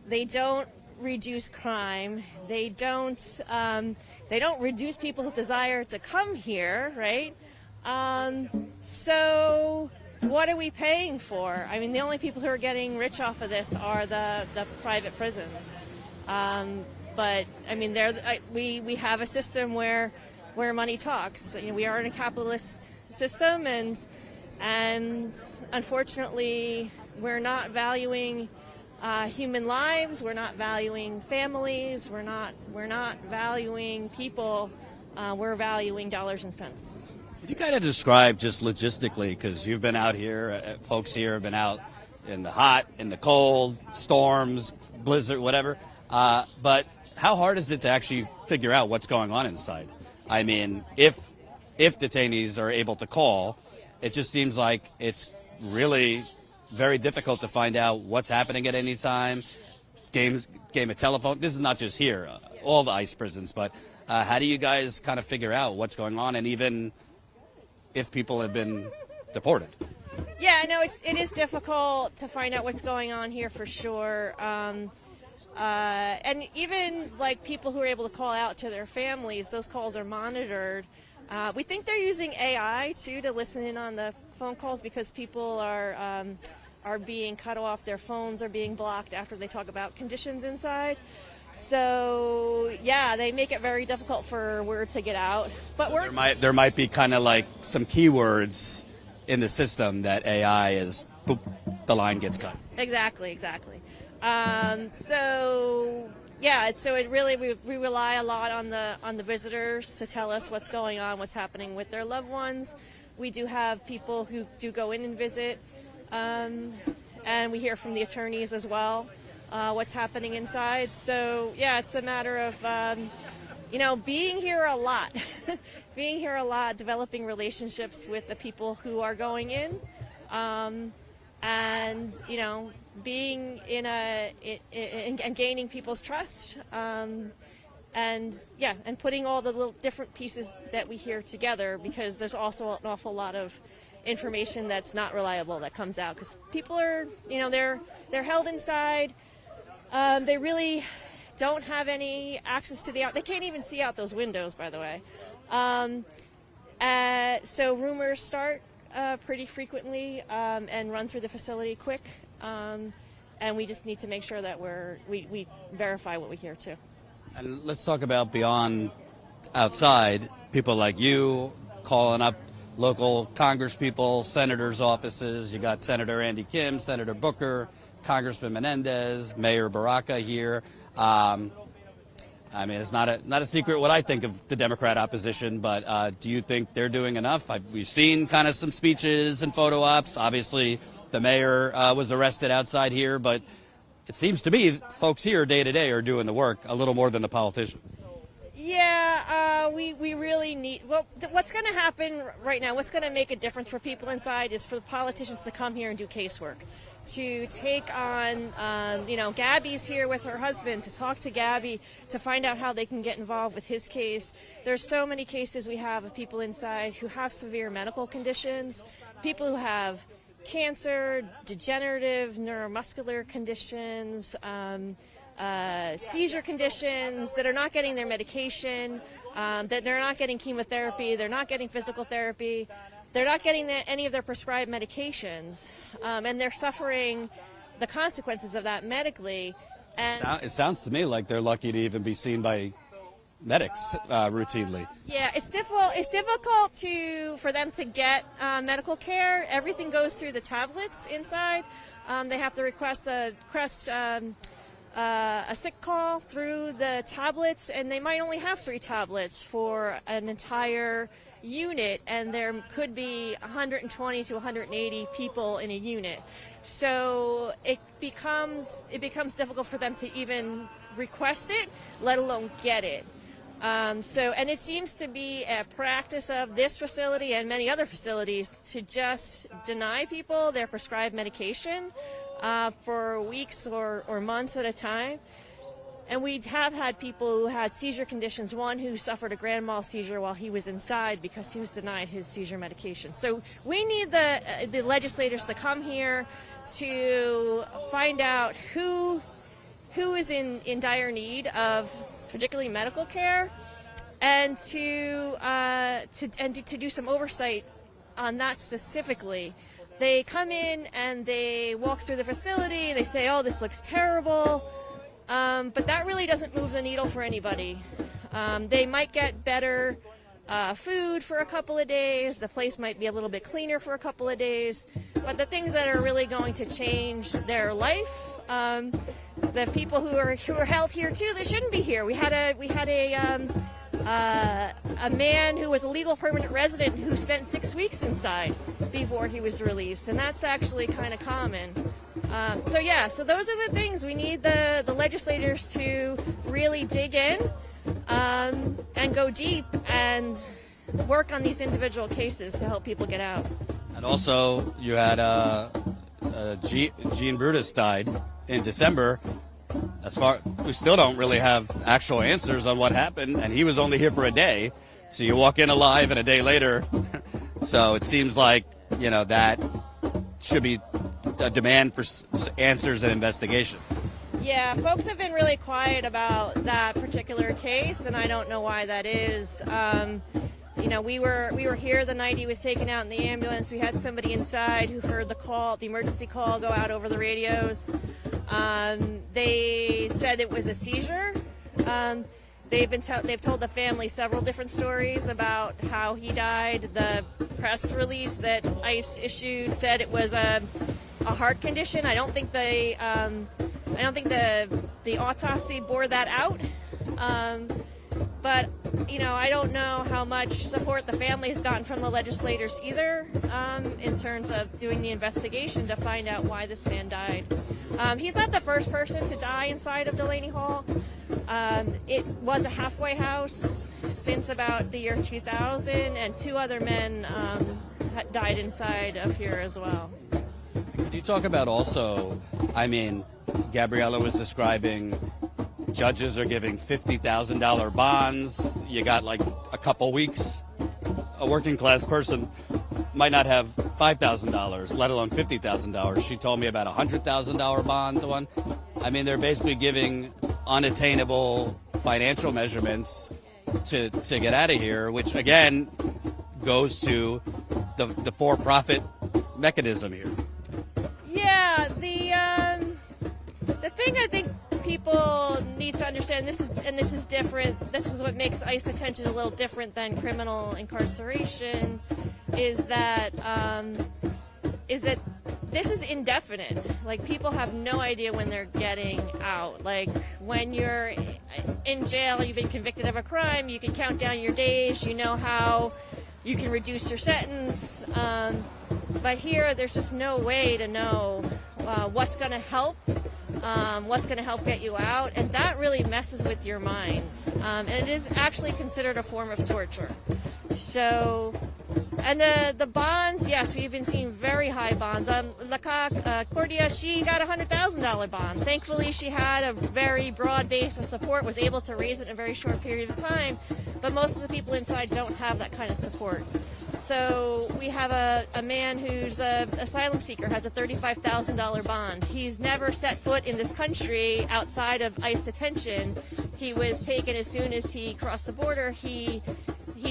They don't reduce crime. They don't reduce people's desire to come here, right? So what are we paying for? The only people who are getting rich off of this are the private prisons. But we have a system where money talks. We are in a capitalist system, and unfortunately, we're not valuing human lives. We're not valuing families. We're not valuing people. We're valuing dollars and cents. Could you kind of describe just logistically, because you've been out here, folks here have been out in the hot, in the cold, storms, blizzard, whatever. But how hard is it to actually figure out what's going on inside? If detainees are able to call, it just seems like it's really very difficult to find out what's happening at any time. Game of telephone. This is not just here, all the ICE prisons, but how do you guys kind of figure out what's going on, and even if people have been deported? Yeah, no, it is difficult to find out what's going on here for sure. And even like people who are able to call out to their families, those calls are monitored. We think they're using AI too to listen in on the phone calls because people are being cut off. Their phones are being blocked after they talk about conditions inside. So yeah, they make it very difficult for word to get out. But there might be kind of like some keywords in the system that AI is, boop, the line gets cut. Exactly. So it really we rely a lot on the visitors to tell us what's going on, what's happening with their loved ones. We do have people who do go in and visit, and we hear from the attorneys as well. what's happening inside. So yeah, it's a matter of being here a lot, developing relationships with the people who are going in, and being and gaining people's trust, and putting all the little different pieces that we hear together, because there's also an awful lot of information that's not reliable that comes out, because people are they're held inside. They really don't have any access to they can't even see out those windows, by the way. So rumors start pretty frequently and run through the facility quick, and we just need to make sure that we verify what we hear too. And let's talk about beyond outside, people like you calling up local congresspeople, senators' offices. You got Senator Andy Kim, Senator Booker, Congressman Menendez, Mayor Baraka here. I mean, it's not a secret what I think of the Democrat opposition, but do you think they're doing enough? We've seen kind of some speeches and photo ops. Obviously, the mayor was arrested outside here, but it seems to me folks here day to day are doing the work a little more than the politicians. Yeah, we really need, what's going to happen right now, what's going to make a difference for people inside is for the politicians to come here and do casework, to take on, Gabby's here with her husband, to talk to Gabby, to find out how they can get involved with his case. There's so many cases we have of people inside who have severe medical conditions, people who have cancer, degenerative neuromuscular conditions, seizure conditions, that are not getting their medication, that they're not getting chemotherapy, they're not getting physical therapy, they're not getting any of their prescribed medications, and they're suffering the consequences of that medically. And it sounds to me like they're lucky to even be seen by medics routinely. Yeah, it's difficult for them to get medical care. Everything goes through the tablets inside. They have to request a sick call through the tablets, and they might only have 3 tablets for an entire unit, and there could be 120 to 180 people in a unit. So it becomes difficult for them to even request it, let alone get it. And it seems to be a practice of this facility and many other facilities to just deny people their prescribed medication for weeks or months at a time. And we have had people who had seizure conditions, one who suffered a grand mal seizure while he was inside because he was denied his seizure medication. So we need the legislators to come here to find out who is in dire need of particularly medical care, and to do some oversight on that specifically. They come in and they walk through the facility, they say, oh, this looks terrible, but that really doesn't move the needle for anybody. They might get better food for a couple of days, the place might be a little bit cleaner for a couple of days, but the things that are really going to change their life, the people who are held here too, they shouldn't be here. We had a man who was a legal permanent resident who spent 6 weeks inside before he was released, and that's actually kind of common. So those are the things we need the legislators to really dig in and go deep and work on these individual cases to help people get out. And also, you had Gene Brutus died in December. We still don't really have actual answers on what happened, and he was only here for a day. So you walk in alive, and a day later. So it seems like that should be a demand for answers and investigation. Yeah, folks have been really quiet about that particular case, and I don't know why that is. We were here the night he was taken out in the ambulance. We had somebody inside who heard the emergency call go out over the radios. They said it was a seizure. They've told the family several different stories about how he died. The press release that ICE issued said it was a heart condition. I don't think the autopsy bore that out. But, I don't know how much support the family has gotten from the legislators either, in terms of doing the investigation to find out why this man died. He's not the first person to die inside of Delaney Hall. It was a halfway house since about the year 2000, and 2 other men died inside of here as well. Could you talk about also, Gabriella was describing judges are giving $50,000 bonds. You got like a couple weeks. A working class person might not have $5,000, let alone $50,000. She told me about a $100,000 bond to one. They're basically giving unattainable financial measurements to get out of here, which again goes to the for-profit mechanism here. Yeah, the thing I think people need to understand, this is different. This is what makes ICE detention a little different than criminal incarceration, is that this is indefinite. Like, people have no idea when they're getting out. Like, when you're in jail, you've been convicted of a crime, you can count down your days, you know how you can reduce your sentence. But here, there's just no way to know what's going to help. What's going to help get you out, and that really messes with your mind. And it is actually considered a form of torture. So, and the bonds, yes, we've been seeing very high bonds. Cordia, she got a $100,000 bond. Thankfully, she had a very broad base of support, was able to raise it in a very short period of time, but most of the people inside don't have that kind of support. So we have a man who's an asylum seeker, has a $35,000 bond. He's never set foot in this country outside of ICE detention. He was taken as soon as he crossed the border. He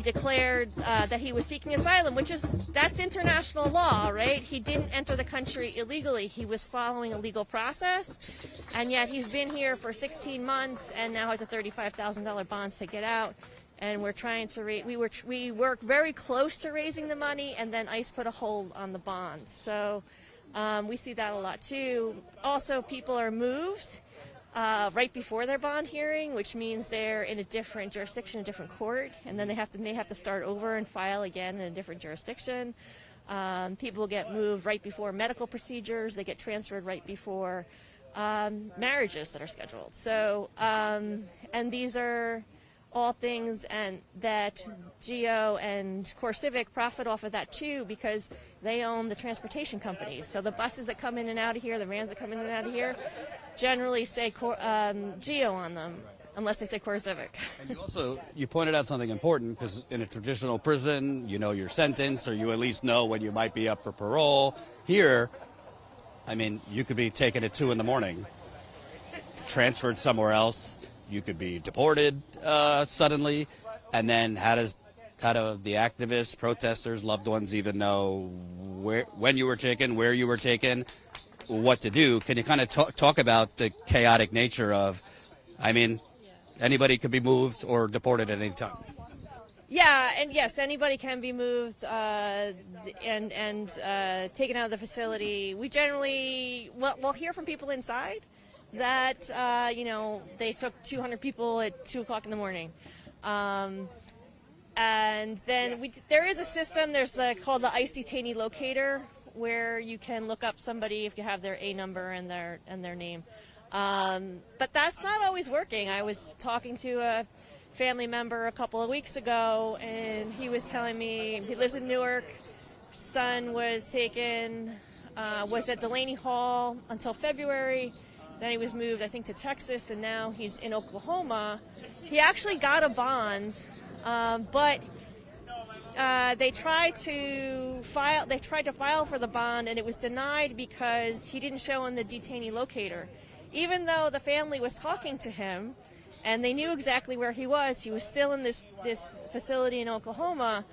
declared that he was seeking asylum, that's international law, right? He didn't enter the country illegally. He was following a legal process, and yet he's been here for 16 months and now has a $35,000 bond to get out. And we're trying to we work very close to raising the money, and then ICE put a hold on the bond. So we see that a lot too. Also, people are moved right before their bond hearing, which means they're in a different jurisdiction, a different court, and then they may have to start over and file again in a different jurisdiction. People get moved right before medical procedures. They get transferred right before marriages that are scheduled. So, and these are all things and that GEO and CoreCivic profit off of that too, because they own the transportation companies. So the buses that come in and out of here, the vans that come in and out of here, generally say GEO on them, unless they say CoreCivic. And you pointed out something important, because in a traditional prison, you know your sentence, or you at least know when you might be up for parole. Here, you could be taken at 2 a.m, transferred somewhere else. You could be deported suddenly, and then how do the activists, protesters, loved ones even know when you were taken, where you were taken, what to do? Can you kind of talk about the chaotic nature of, anybody could be moved or deported at any time? Yeah, and yes, anybody can be moved and taken out of the facility. We generally, we'll hear from people inside that, they took 200 people at 2 o'clock in the morning. And then there is a system, there's called the ICE detainee locator, where you can look up somebody if you have their A number and their name. But that's not always working. I was talking to a family member a couple of weeks ago, and he was telling me he lives in Newark. Son was taken, was at Delaney Hall until February. Then he was moved, I think, to Texas, and now he's in Oklahoma. He actually got a bond, but they tried to file for the bond, and it was denied because he didn't show in the detainee locator. Even though the family was talking to him, and they knew exactly where he was still in this facility in Oklahoma,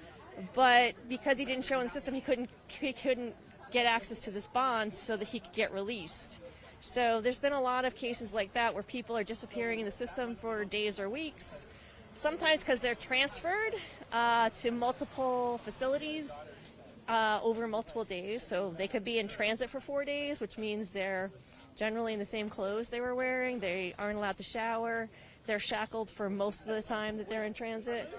but because he didn't show in the system, he couldn't get access to this bond so that he could get released. So there's been a lot of cases like that where people are disappearing in the system for days or weeks, sometimes because they're transferred to multiple facilities over multiple days. So they could be in transit for 4 days, which means they're generally in the same clothes they were wearing. They aren't allowed to shower. they're shackled for most of the time that they're in transit.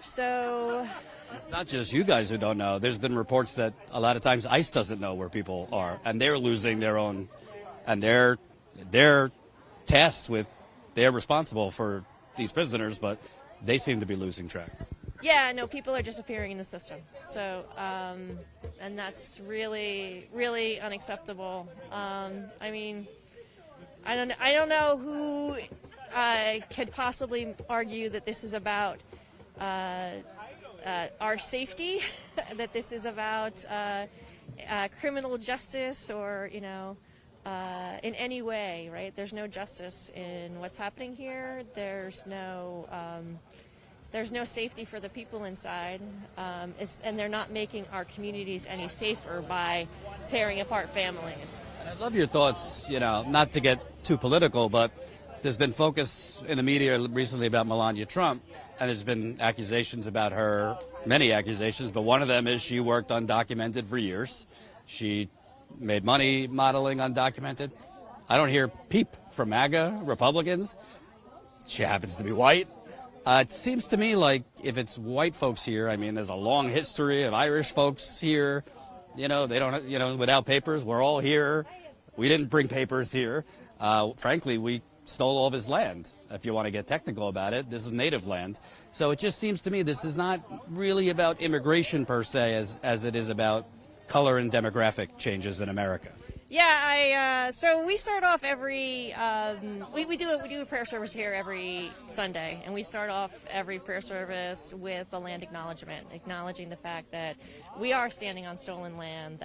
So it's not just you guys who don't know. There's been reports that a lot of times ICE doesn't know where people are, and they're losing their own, and they're tasked with, they're responsible for these prisoners, but they seem to be losing track. Yeah, no, people are disappearing in the system. So, and that's really, really unacceptable. I mean, I don't know who could possibly argue that this is about our safety, that this is about criminal justice, or in any way, right? There's no justice in what's happening here. There's no safety for the people inside, and they're not making our communities any safer by tearing apart families. I'd love your thoughts, not to get too political, but there's been focus in the media recently about Melania Trump, and there's been accusations about her, many accusations, but one of them is she worked undocumented for years. She made money modeling undocumented. I don't hear peep from MAGA Republicans. She happens to be white. It seems to me like if it's white folks here, I mean, there's a long history of Irish folks here. They don't, without papers, we're all here. We didn't bring papers here. Frankly, we stole all of his land. If you want to get technical about it, this is native land. So it just seems to me this is not really about immigration per se as it is about color and demographic changes in America. Yeah, so we start off every we do a prayer service here every Sunday, and we start off every prayer service with a land acknowledgement, acknowledging the fact that we are standing on stolen land,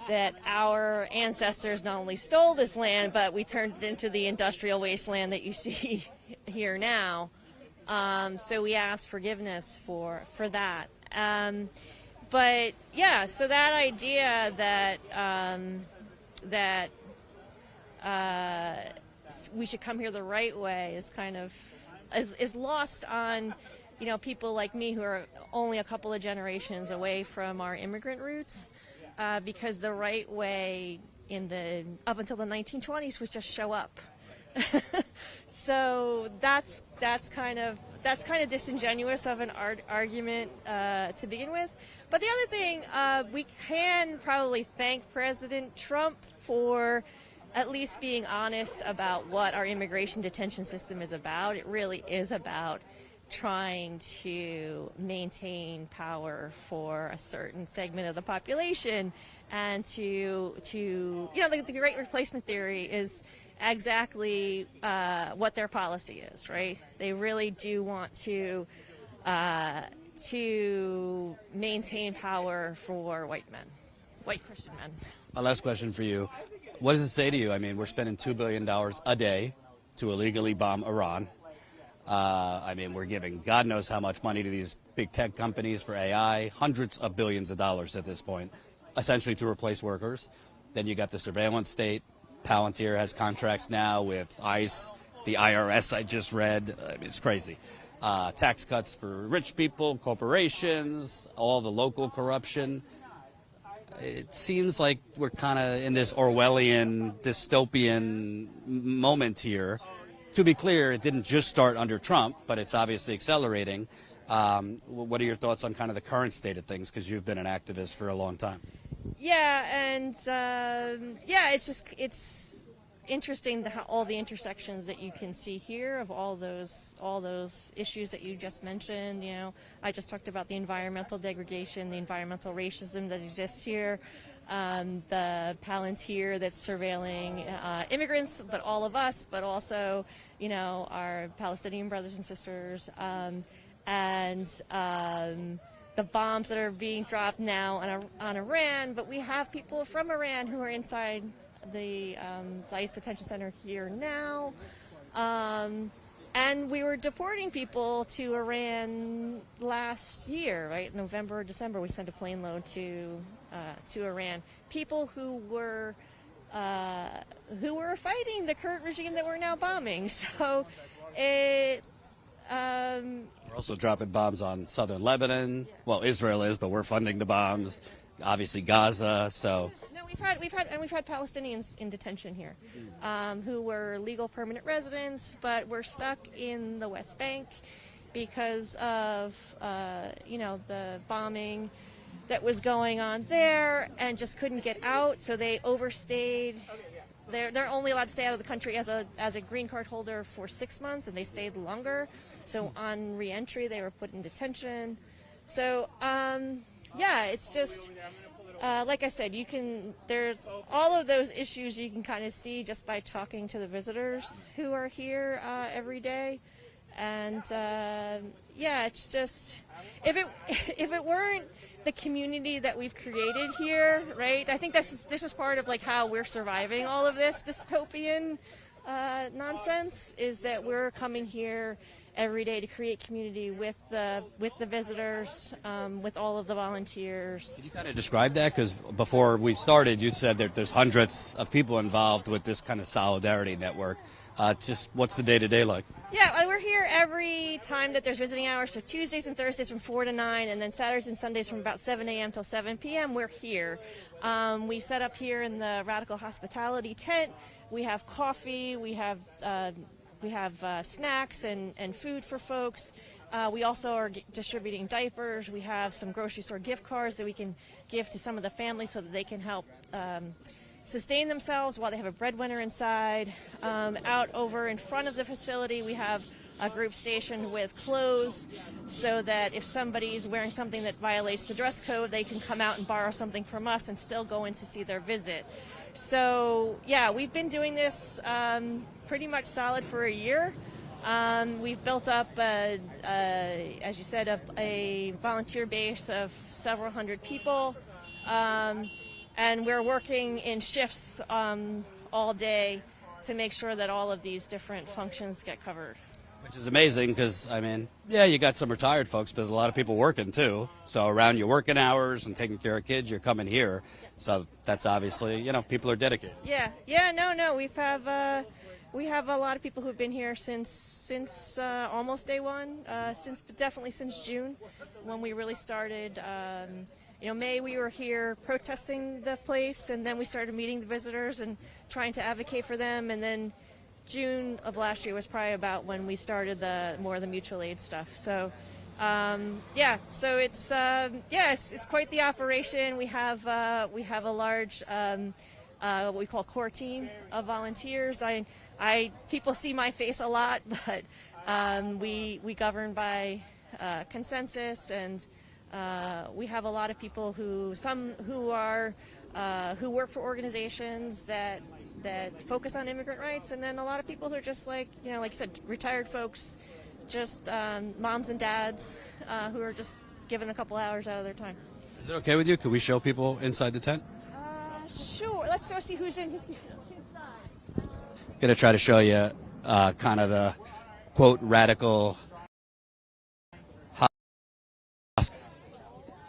that our ancestors not only stole this land, but we turned it into the industrial wasteland that you see here now. So we ask forgiveness for that. But yeah, so that idea that we should come here the right way is kind of is lost on people like me who are only a couple of generations away from our immigrant roots, because the right way up until the 1920s was just show up. So that's kind of disingenuous of an argument to begin with. But the other thing, we can probably thank President Trump for at least being honest about what our immigration detention system is about. It really is about trying to maintain power for a certain segment of the population, and to the Great Replacement Theory is exactly what their policy is, right? They really do want to maintain power for white Christian men. My last question for you. What does it say to you? I mean, we're spending $2 billion a day to illegally bomb Iran. We're giving God knows how much money to these big tech companies for AI, hundreds of billions of dollars at this point, essentially to replace workers. Then you got the surveillance state. Palantir has contracts now with ICE, the IRS I just read. It's crazy. Tax cuts for rich people, corporations, all the local corruption. It seems like we're kind of in this Orwellian, dystopian moment here. To be clear, it didn't just start under Trump, but it's obviously accelerating. What are your thoughts on kind of the current state of things? Because you've been an activist for a long time. Yeah, and it's interesting all the intersections that you can see here of all those issues that you just mentioned. I just talked about the environmental degradation, the environmental racism that exists here, the Palantir that's surveilling immigrants, but all of us, but also our Palestinian brothers and sisters, and the bombs that are being dropped now on Iran. But we have people from Iran who are inside the ICE detention center here now, and we were deporting people to Iran last year, right? November or December, we sent a plane load to Iran. People who were fighting the current regime that we're now bombing. So it. We're also dropping bombs on southern Lebanon. Well, Israel is, but we're funding the bombs. obviously Gaza. So No, we've had Palestinians in detention here, who were legal permanent residents, but were stuck in the West Bank because of the bombing that was going on there, and just couldn't get out. So they overstayed. They're only allowed to stay out of the country as a green card holder for 6 months, and they stayed longer. So on re-entry, they were put in detention. So it's just like I said, there's all of those issues you can kind of see just by talking to the visitors who are here every day. And it's just if it weren't the community that we've created here, right? I think this is part of like how we're surviving all of this dystopian nonsense, is that we're coming here every day to create community with the visitors, with all of the volunteers. Can you kind of describe that? Because before we started, you said that there's hundreds of people involved with this kind of solidarity network. Just what's the day-to-day like? Yeah, we're here every time that there's visiting hours, so Tuesdays and Thursdays from 4 to 9, and then Saturdays and Sundays from about 7 a.m. till 7 p.m. We're here. We set up here in the Radical Hospitality tent. We have coffee, we have snacks and food for folks. We also are distributing diapers. We have some grocery store gift cards that we can give to some of the families so that they can help sustain themselves while they have a breadwinner inside. Out over in front of the facility, we have a group stationed with clothes so that if somebody's wearing something that violates the dress code, they can come out and borrow something from us and still go in to see their visit. So, yeah, we've been doing this pretty much solid for a year. We've built up, as you said, a volunteer base of several hundred people. And we're working in shifts all day to make sure that all of these different functions get covered. Which is amazing because, you got some retired folks, but there's a lot of people working too. So around your working hours and taking care of kids, you're coming here. So that's obviously, people are dedicated. No. We have a lot of people who've been here since almost day one, definitely since June when we really started. May we were here protesting the place, and then we started meeting the visitors and trying to advocate for them, and then June of last year was probably about when we started more of the mutual aid stuff. So, so it's quite the operation. We have a large what we call core team of volunteers. People see my face a lot, but we govern by consensus, and we have a lot of people who work for organizations that focus on immigrant rights, and then a lot of people who are just like you said, retired folks, just moms and dads who are just giving a couple hours out of their time. Is it okay with you? Could we show people inside the tent? Sure. Let's go see who's inside. Going to try to show you kind of the quote radical.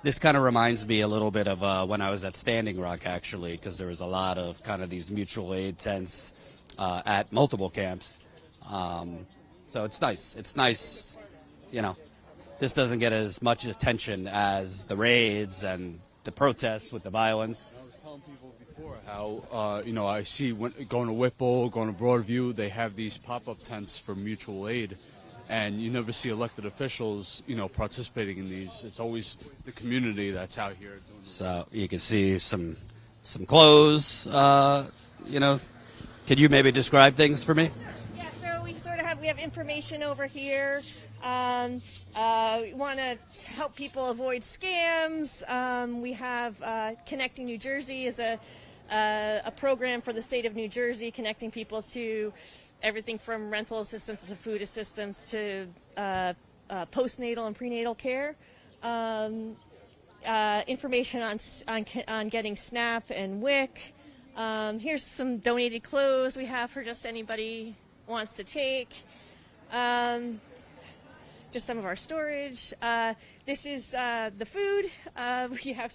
This kind of reminds me a little bit of when I was at Standing Rock, actually, because there was a lot of kind of these mutual aid tents at multiple camps. So it's nice. It's nice, This doesn't get as much attention as the raids and the protests with the violence. I was telling people before how, I see going to Whipple, going to Broadview, they have these pop-up tents for mutual aid. And you never see elected officials, participating in these. It's always the community that's out here doing this. So you can see some clothes. Could you maybe describe things for me? Yeah. So we have information over here. We want to help people avoid scams. We have Connecting New Jersey is a program for the state of New Jersey, connecting people to everything from rental assistance to food assistance to postnatal and prenatal care. Information on getting SNAP and WIC. Here's some donated clothes we have for just anybody wants to take. Just some of our storage. This is the food. We have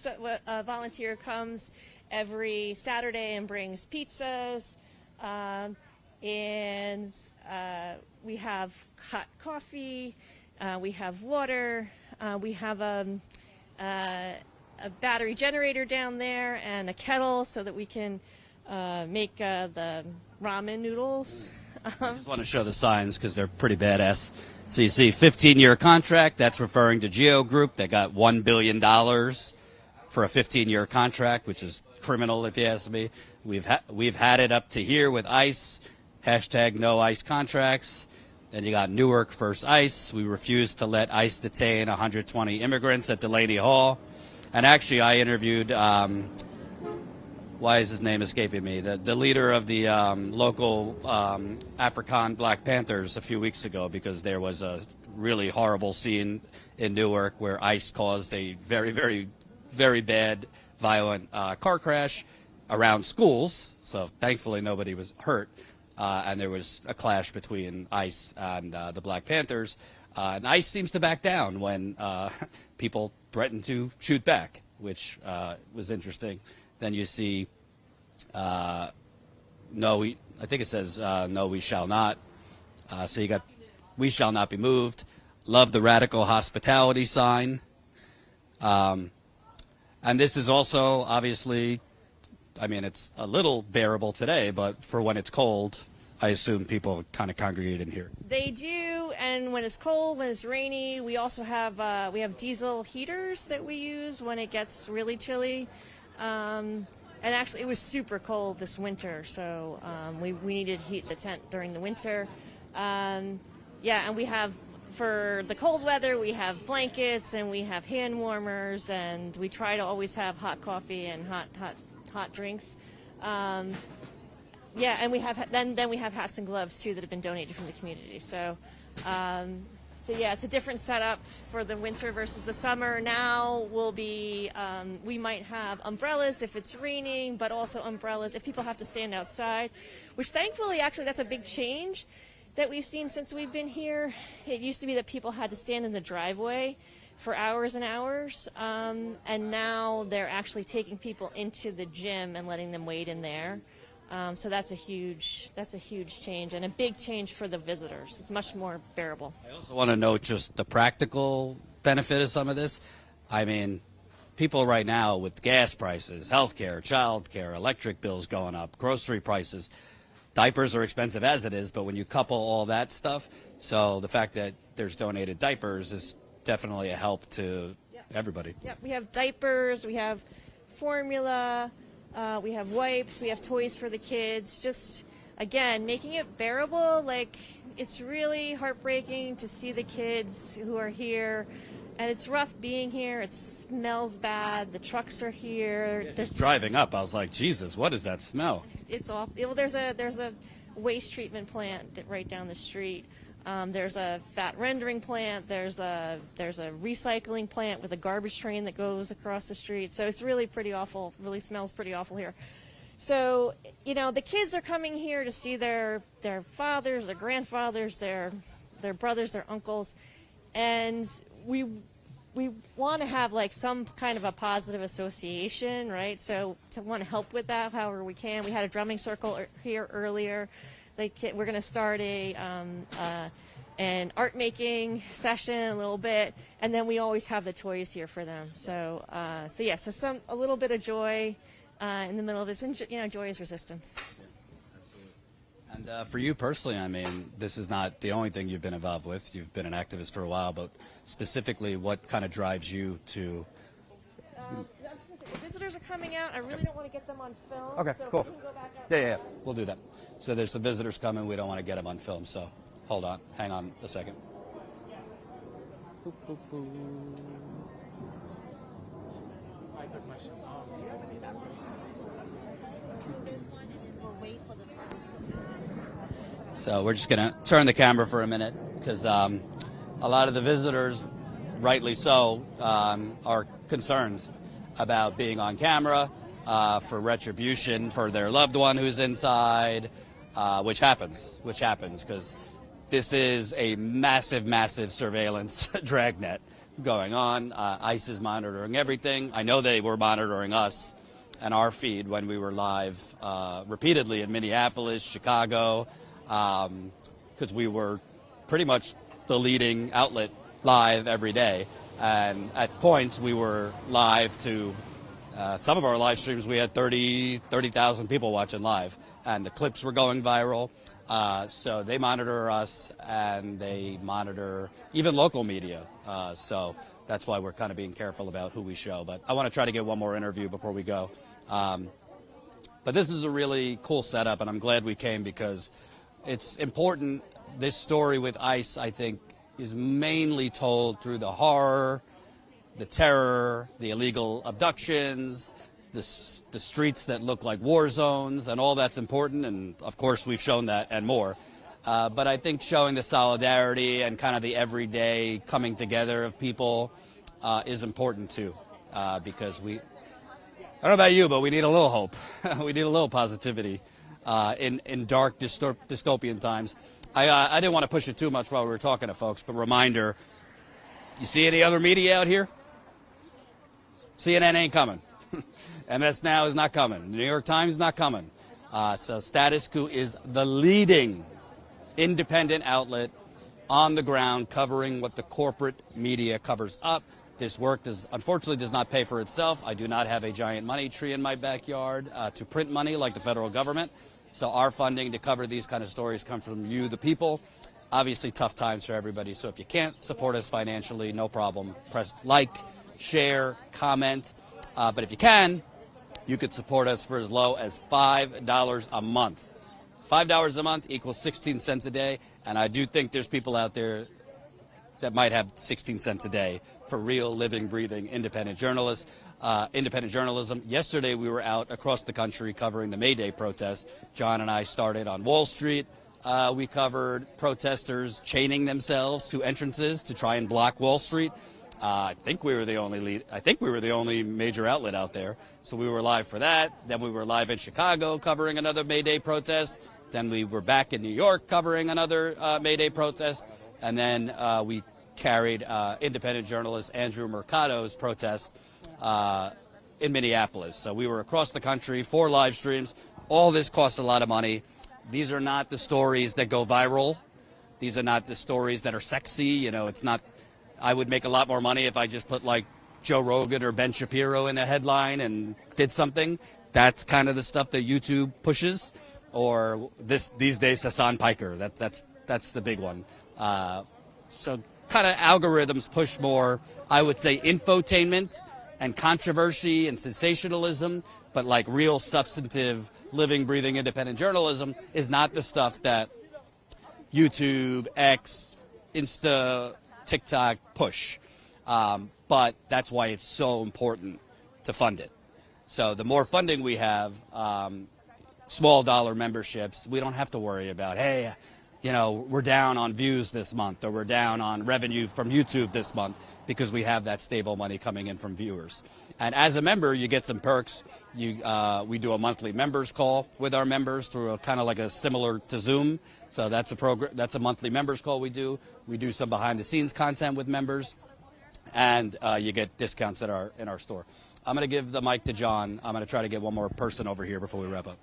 a volunteer comes every Saturday and brings pizzas. And we have hot coffee, we have water, we have battery generator down there and a kettle so that we can make the ramen noodles. I just want to show the signs because they're pretty badass. So you see 15-year contract. That's referring to Geo Group. They got $1 billion for a 15-year contract, which is criminal if you ask me. We've had it up to here with ICE. Hashtag no ICE contracts. Then you got Newark First ICE. We refused to let ICE detain 120 immigrants at Delaney Hall. And actually, I interviewed, why is his name escaping me? The leader of the local African Black Panthers a few weeks ago, because there was a really horrible scene in Newark where ICE caused a very, very, very bad, violent car crash around schools. So thankfully nobody was hurt. And there was a clash between ICE and the Black Panthers. And ICE seems to back down when people threaten to shoot back, which was interesting. Then you see, I think it says, no, we shall not. So you got, we shall not be moved. Love the radical hospitality sign. And this is also, obviously, I mean, it's a little bearable today, but for when it's cold, I assume people kind of congregate in here. They do, and when it's cold, when it's rainy, we also have diesel heaters that we use when it gets really chilly. And actually, it was super cold this winter, so we needed to heat the tent during the winter. And we have, for the cold weather, we have blankets and we have hand warmers, and we try to always have hot coffee and hot drinks. And we have then we have hats and gloves too that have been donated from the community. So it's a different setup for the winter versus the summer. Now we might have umbrellas if it's raining, but also umbrellas if people have to stand outside, which thankfully, actually, that's a big change that we've seen since we've been here. It used to be that people had to stand in the driveway for hours and hours, and now they're actually taking people into the gym and letting them wait in there. So that's a huge change, and a big change for the visitors. It's much more bearable. I also want to note just the practical benefit of some of this. I mean, people right now with gas prices, healthcare, childcare, electric bills going up, grocery prices, diapers are expensive as it is, but when you couple all that stuff, so the fact that there's donated diapers is definitely a help to everybody. Yep, we have diapers, we have formula, we have wipes, we have toys for the kids. Just, again, making it bearable. Like, it's really heartbreaking to see the kids who are here, and it's rough being here. It smells bad. The trucks are here. Yeah, just driving up, I was like, Jesus, what is that smell? It's awful. Well, there's a waste treatment plant right down the street. There's a fat rendering plant. There's a recycling plant with a garbage train that goes across the street. So it's really pretty awful. Really smells pretty awful here. So, the kids are coming here to see their fathers, their grandfathers, their brothers, their uncles, and we want to have like some kind of a positive association, right? So to want to help with that however we can. We had a drumming circle here earlier. We're going to start an art making session a little bit, and then we always have the toys here for them. So a little bit of joy in the middle of this, and joy is resistance. And for you personally, I mean, this is not the only thing you've been involved with. You've been an activist for a while, but specifically, what kind of drives you to? The visitors are coming out. I really don't want to get them on film. Okay, so cool. If we can go back up. Yeah, we'll do that. So there's some visitors coming. We don't want to get them on film, so hold on. Hang on a second. Boop, boop, boop. So we're just going to turn the camera for a minute because a lot of the visitors, rightly so, are concerned about being on camera for retribution for their loved one who's inside, which happens because this is a massive, massive surveillance dragnet going on. ICE is monitoring everything. I know they were monitoring us and our feed when we were live repeatedly in Minneapolis, Chicago, because we were pretty much the leading outlet live every day. And at points, we were live to some of our live streams. We had 30,000 people watching live, and the clips were going viral. So they monitor us, and they monitor even local media. So that's why we're kind of being careful about who we show. But I want to try to get one more interview before we go. But this is a really cool setup, and I'm glad we came because it's important. This story with ICE, I think, is mainly told through the horror, the terror, the illegal abductions, the streets that look like war zones, and all that's important. And, of course, we've shown that and more. But I think showing the solidarity and kind of the everyday coming together of people is important, too, because I don't know about you, but we need a little hope. We need a little positivity in dark dystopian times. I didn't want to push it too much while we were talking to folks, but reminder, you see any other media out here? CNN ain't coming. MS Now is not coming. The New York Times is not coming. So Status Coup is the leading independent outlet on the ground covering what the corporate media covers up. This work unfortunately does not pay for itself. I do not have a giant money tree in my backyard to print money like the federal government. So our funding to cover these kind of stories comes from you, the people. Obviously tough times for everybody. So if you can't support us financially, no problem. Press like, share, comment. But if you can, you could support us for as low as $5 a month. $5 a month equals 16 cents a day. And I do think there's people out there that might have 16 cents a day for real, living, breathing, independent journalists, independent journalism. Yesterday, we were out across the country covering the May Day protests. John and I started on Wall Street. We covered protesters chaining themselves to entrances to try and block Wall Street. I think we were the only major outlet out there. So we were live for that. Then we were live in Chicago covering another May Day protest. Then we were back in New York covering another May Day protest. And then we carried independent journalist Andrew Mercado's protest in Minneapolis. So we were across the country, 4 live streams. All this costs a lot of money. These are not the stories that go viral. These are not the stories that are sexy. You know, it's not, I would make a lot more money if I just put like Joe Rogan or Ben Shapiro in a headline and did something. That's kind of the stuff that YouTube pushes. Or these days, Hassan Piker. That's the big one. So kind of algorithms push more, I would say, infotainment and controversy and sensationalism, but like real substantive, living, breathing, independent journalism is not the stuff that YouTube, X, Insta, TikTok push. But that's why it's so important to fund it. So the more funding we have, small dollar memberships, we don't have to worry about, hey, you know, we're down on views this month or we're down on revenue from YouTube this month because we have that stable money coming in from viewers. And as a member, you get some perks. We do a monthly members call with our members through kind of like a similar to Zoom. So that's a monthly members call we do. We do some behind the scenes content with members, and you get discounts in our store. I'm going to give the mic to John. I'm going to try to get one more person over here before we wrap up.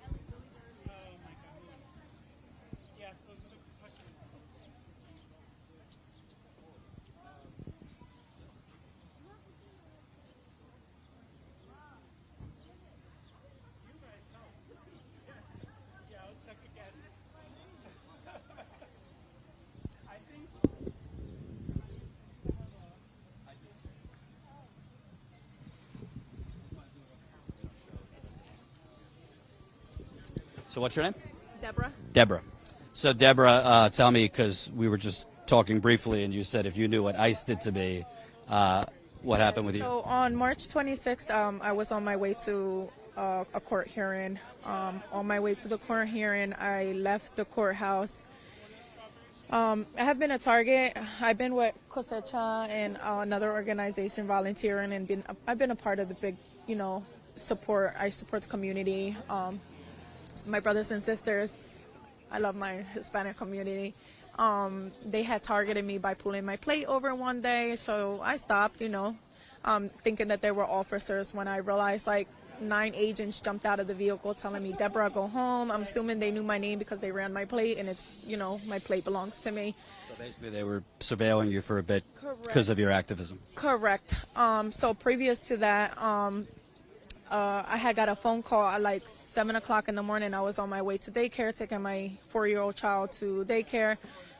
So what's your name? Deborah. Deborah. So Deborah, tell me, because we were just talking briefly and you said if you knew what ICE did to me, what happened with you? So on March 26th, I was on my way to a court hearing. On my way to the court hearing, I left the courthouse. I have been a target. I've been with Cosecha and another organization volunteering, and I've been a part of the big, support. I support the community. My brothers and sisters, I love my Hispanic community. They had targeted me by pulling my plate over one day, so I stopped, thinking that they were officers when I realized 9 agents jumped out of the vehicle telling me, Deborah, go home. I'm assuming they knew my name because they ran my plate, and it's, my plate belongs to me. So Basically, they were surveilling you for a bit because of your activism. Correct. So previous to that, I had got a phone call at like 7 o'clock in the morning. I was on my way to daycare, taking my 4-year-old child to daycare,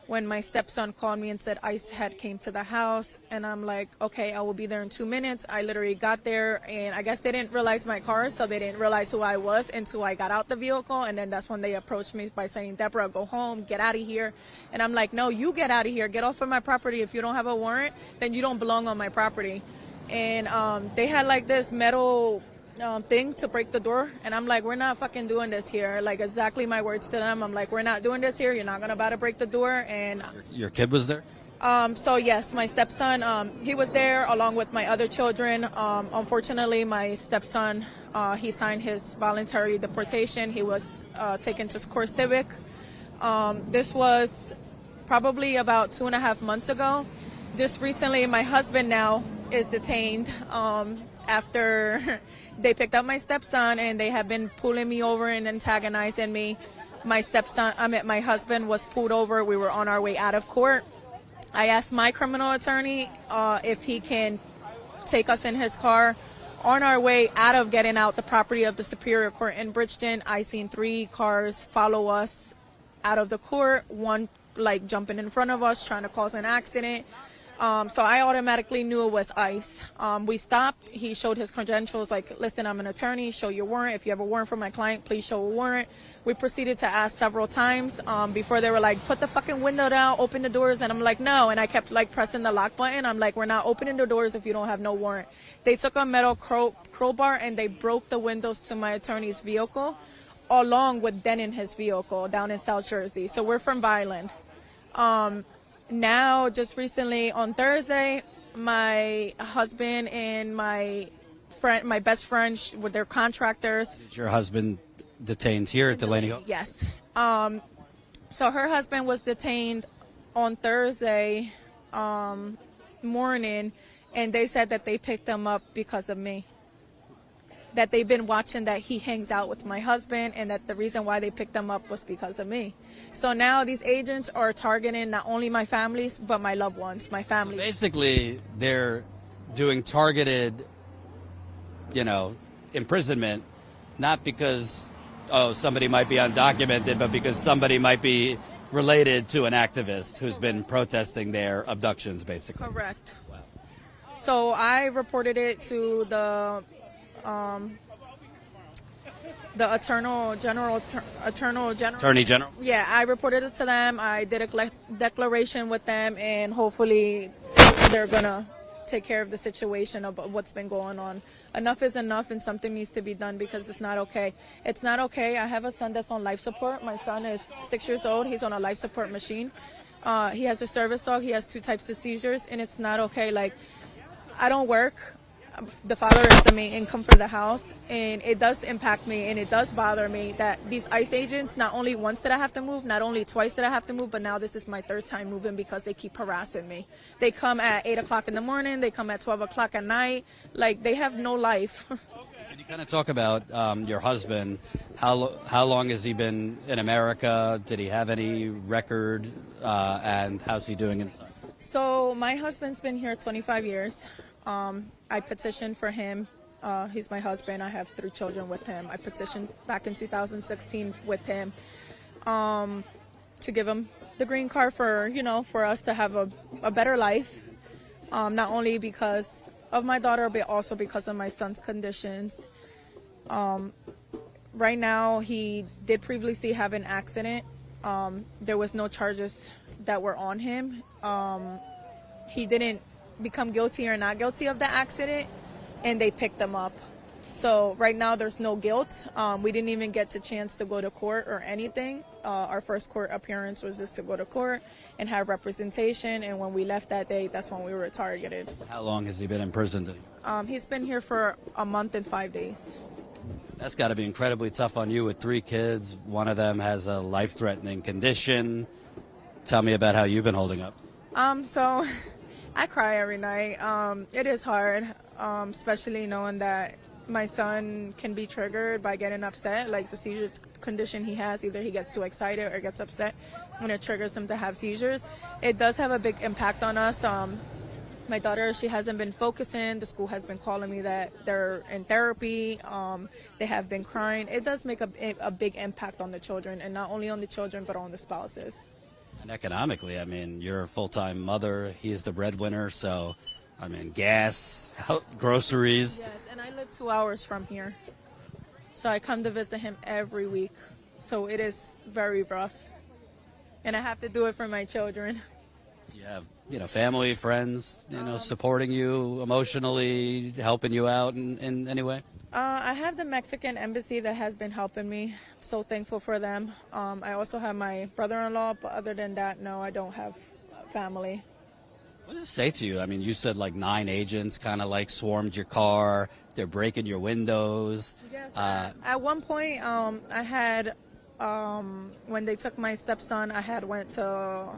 when my stepson called me and said ICE had came to the house. And I'm like, okay, I will be there in 2 minutes. I literally got there, and I guess they didn't realize my car, so they didn't realize who I was until I got out the vehicle. And then that's when they approached me by saying, Deborah, go home, get out of here. And I'm like, no, you get out of here. Get off of my property. If you don't have a warrant, then you don't belong on my property. And they had like this metal thing to break the door, and I'm like, we're not fucking doing this here. Like, exactly my words to them. I'm like, we're not doing this here. You're not gonna about to break the door. And Your kid was there? so yes, my stepson, he was there along with my other children. Unfortunately, my stepson, he signed his voluntary deportation. He was taken to court civic. This was probably about 2.5 months ago. Just recently, my husband now is detained after they picked up my stepson, and they have been pulling me over and antagonizing me. My husband was pulled over. We were on our way out of court. I asked my criminal attorney if he can take us in his car. On our way out of getting out the property of the Superior Court in Bridgeton, I seen 3 cars follow us out of the court, one like jumping in front of us, trying to cause an accident. So I automatically knew it was ICE. We stopped. He showed his credentials, like, listen, I'm an attorney, show your warrant. If you have a warrant for my client, please show a warrant. We proceeded to ask several times before they were like, put the fucking window down, open the doors. And I'm like, no. And I kept like pressing the lock button. I'm like, we're not opening the doors if you don't have no warrant. They took a metal crowbar and they broke the windows to my attorney's vehicle, along with denting his vehicle down in South Jersey. So we're from Vineland. Now, just recently on Thursday, my husband and my best friend, with their contractors. Is your husband detained here at Delaney Hall? Yes. So her husband was detained on Thursday morning, and they said that they picked him up because of me. That they've been watching that he hangs out with my husband, and that the reason why they picked him up was because of me. So now these agents are targeting not only my families, but my loved ones, my family. Basically, they're doing targeted, imprisonment, not because, somebody might be undocumented, but because somebody might be related to an activist who's been protesting their abductions, basically. Correct. Wow. So I reported it to the Attorney General. Yeah, I reported it to them. I did a declaration with them, and hopefully they're gonna take care of the situation of what's been going on. Enough is enough, and something needs to be done, because it's not okay. It's not okay. I have a son that's on life support. My son is 6 years old. He's on a life support machine. He has a service dog. He has 2 types of seizures, and it's not okay. Like, I don't work. The father is the main income for the house, and it does impact me, and it does bother me that these ICE agents, not only once did I have to move, not only twice did I have to move, but now this is my 3rd time moving, because they keep harassing me. They come at 8 o'clock in the morning, they come at 12 o'clock at night, like they have no life. Can you kind of talk about your husband? How long has he been in America? Did he have any record, and how's he doing inside? So my husband's been here 25 years. I petitioned for him. He's my husband. I have 3 children with him. I petitioned back in 2016 with him to give him the green card for us to have a better life, not only because of my daughter, but also because of my son's conditions. Right now, he did previously have an accident. There was no charges that were on him. He didn't become guilty or not guilty of the accident, and they picked him up. So right now there's no guilt. We didn't even get the chance to go to court or anything. Our first court appearance was just to go to court and have representation, and when we left that day, that's when we were targeted. How long has he been in prison? He's been here for a month and 5 days. That's got to be incredibly tough on you with 3 kids. One of them has a life-threatening condition. Tell me about how you've been holding up. So I cry every night. It is hard, especially knowing that my son can be triggered by getting upset. Like, the seizure condition he has. Either he gets too excited or gets upset, and it triggers him to have seizures. It does have a big impact on us. My daughter, she hasn't been focusing. The school has been calling me that they're in therapy. They have been crying. It does make a big impact on the children, and not only on the children, but on the spouses. And economically, I mean, you're a full-time mother. He's the breadwinner, so, I mean, gas, groceries. Yes, and I live 2 hours from here. So I come to visit him every week. So it is very rough. And I have to do it for my children. You have, family, friends, supporting you emotionally, helping you out in any way? I have the Mexican embassy that has been helping me. I'm so thankful for them. I also have my brother-in-law, but other than that, no, I don't have family. What does it say to you? I mean, you said like 9 agents kind of like swarmed your car. They're breaking your windows. Yes, at one point, I had, when they took my stepson, I had went to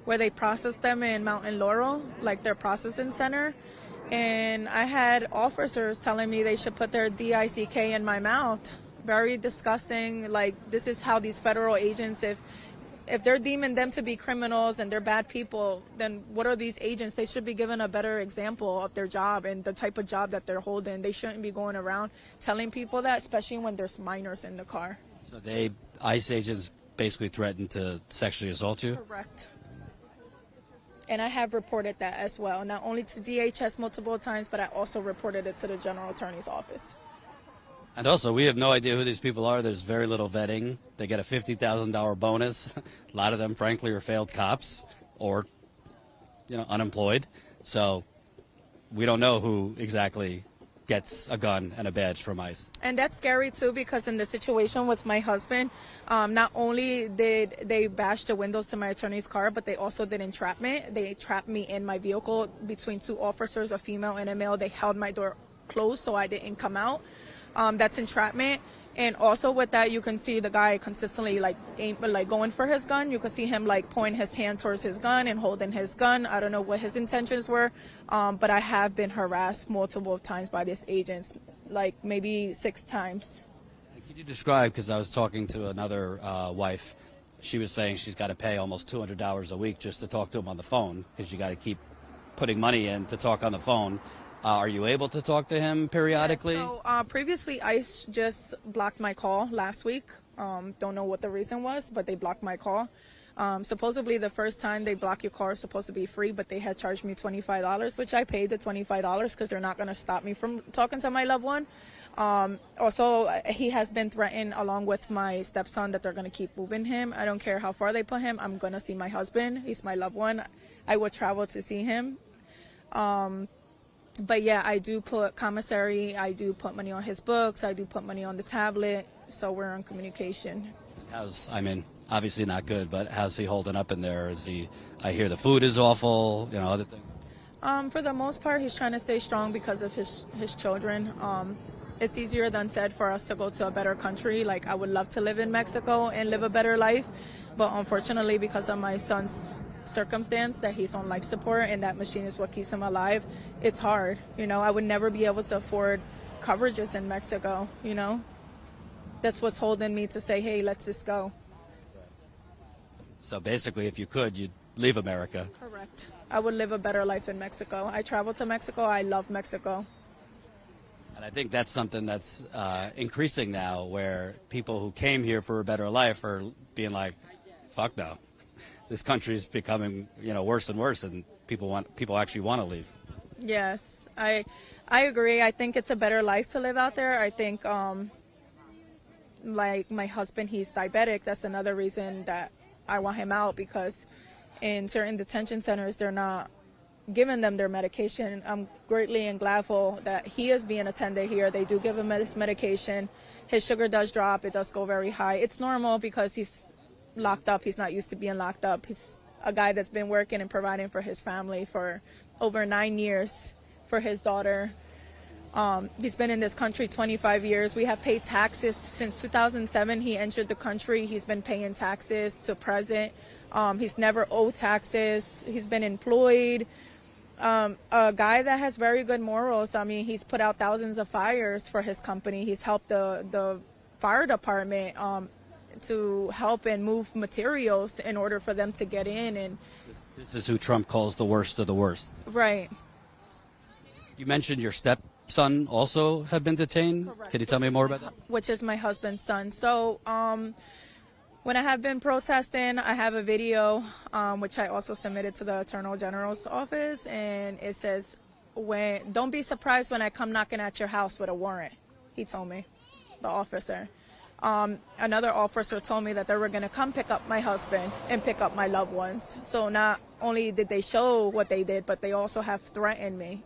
where they processed them in Mountain Laurel, like their processing center. And I had officers telling me they should put their DICK in my mouth. Very disgusting. Like, this is how these federal agents, if they're deeming them to be criminals and they're bad people, then what are these agents? They should be given a better example of their job and the type of job that they're holding. They shouldn't be going around telling people that, especially when there's minors in the car. So ICE agents basically threatened to sexually assault you? Correct. And I have reported that as well, not only to DHS multiple times, but I also reported it to the General Attorney's Office. And also, we have no idea who these people are. There's very little vetting. They get a $50,000 bonus. A lot of them, frankly, are failed cops or, unemployed. So we don't know who exactly gets a gun and a badge from ICE. And that's scary, too, because in the situation with my husband, not only did they bash the windows to my attorney's car, but they also did entrapment. They trapped me in my vehicle between 2 officers, a female and a male. They held my door closed so I didn't come out. That's entrapment. And also with that, you can see the guy consistently going for his gun. You can see him pointing his hand towards his gun and holding his gun. I don't know what his intentions were, but I have been harassed multiple times by these agents, maybe 6 times. Can you describe, because I was talking to another wife, she was saying she's got to pay almost $200 a week just to talk to him on the phone, because you got to keep putting money in to talk on the phone. Are you able to talk to him periodically? Yeah, so previously, ICE just blocked my call last week. Don't know what the reason was, but they blocked my call. Supposedly, the first time they block your car is supposed to be free, but they had charged me $25, which I paid the $25 because they're not going to stop me from talking to my loved one. Also, he has been threatened along with my stepson that they're going to keep moving him. I don't care how far they put him. I'm going to see my husband. He's my loved one. I will travel to see him. But yeah, I do put commissary, I do put money on his books, I do put money on the tablet, so we're in communication. Obviously not good, but how's he holding up in there? I hear the food is awful, other things? For the most part, he's trying to stay strong because of his children. It's easier than said for us to go to a better country. I would love to live in Mexico and live a better life, but unfortunately, because of my son's circumstance that he's on life support and that machine is what keeps him alive, it's hard. I would never be able to afford coverages in Mexico. That's what's holding me to say, hey, let's just go. So basically, if you could, you'd leave America. Correct. I would live a better life in Mexico. I travel to Mexico. I love Mexico. And I think that's something that's increasing now, where people who came here for a better life are being like, fuck no. This country is becoming, worse and worse, and people actually want to leave. Yes, I agree. I think it's a better life to live out there. I think, my husband, he's diabetic. That's another reason that I want him out, because in certain detention centers, they're not giving them their medication. I'm greatly and gladful that he is being attended here. They do give him his medication. His sugar does drop. It does go very high. It's normal because he's locked up. He's not used to being locked up. He's a guy that's been working and providing for his family for over 9 years for his daughter. He's been in this country 25 years. We have paid taxes since 2007. He entered the country. He's been paying taxes to present. He's never owed taxes. He's been employed. A guy that has very good morals. He's put out thousands of fires for his company. He's helped the fire department to help and move materials in order for them to get in. And This is who Trump calls the worst of the worst. right. You mentioned your stepson also have been detained. Correct. Can you tell me more about that? Which is my husband's son. So when I have been protesting, I have a video which I also submitted to the Attorney General's office, and it says, don't be surprised when I come knocking at your house with a warrant, he told me, the officer. Another officer told me that they were going to come pick up my husband and pick up my loved ones. So not only did they show what they did, but they also have threatened me.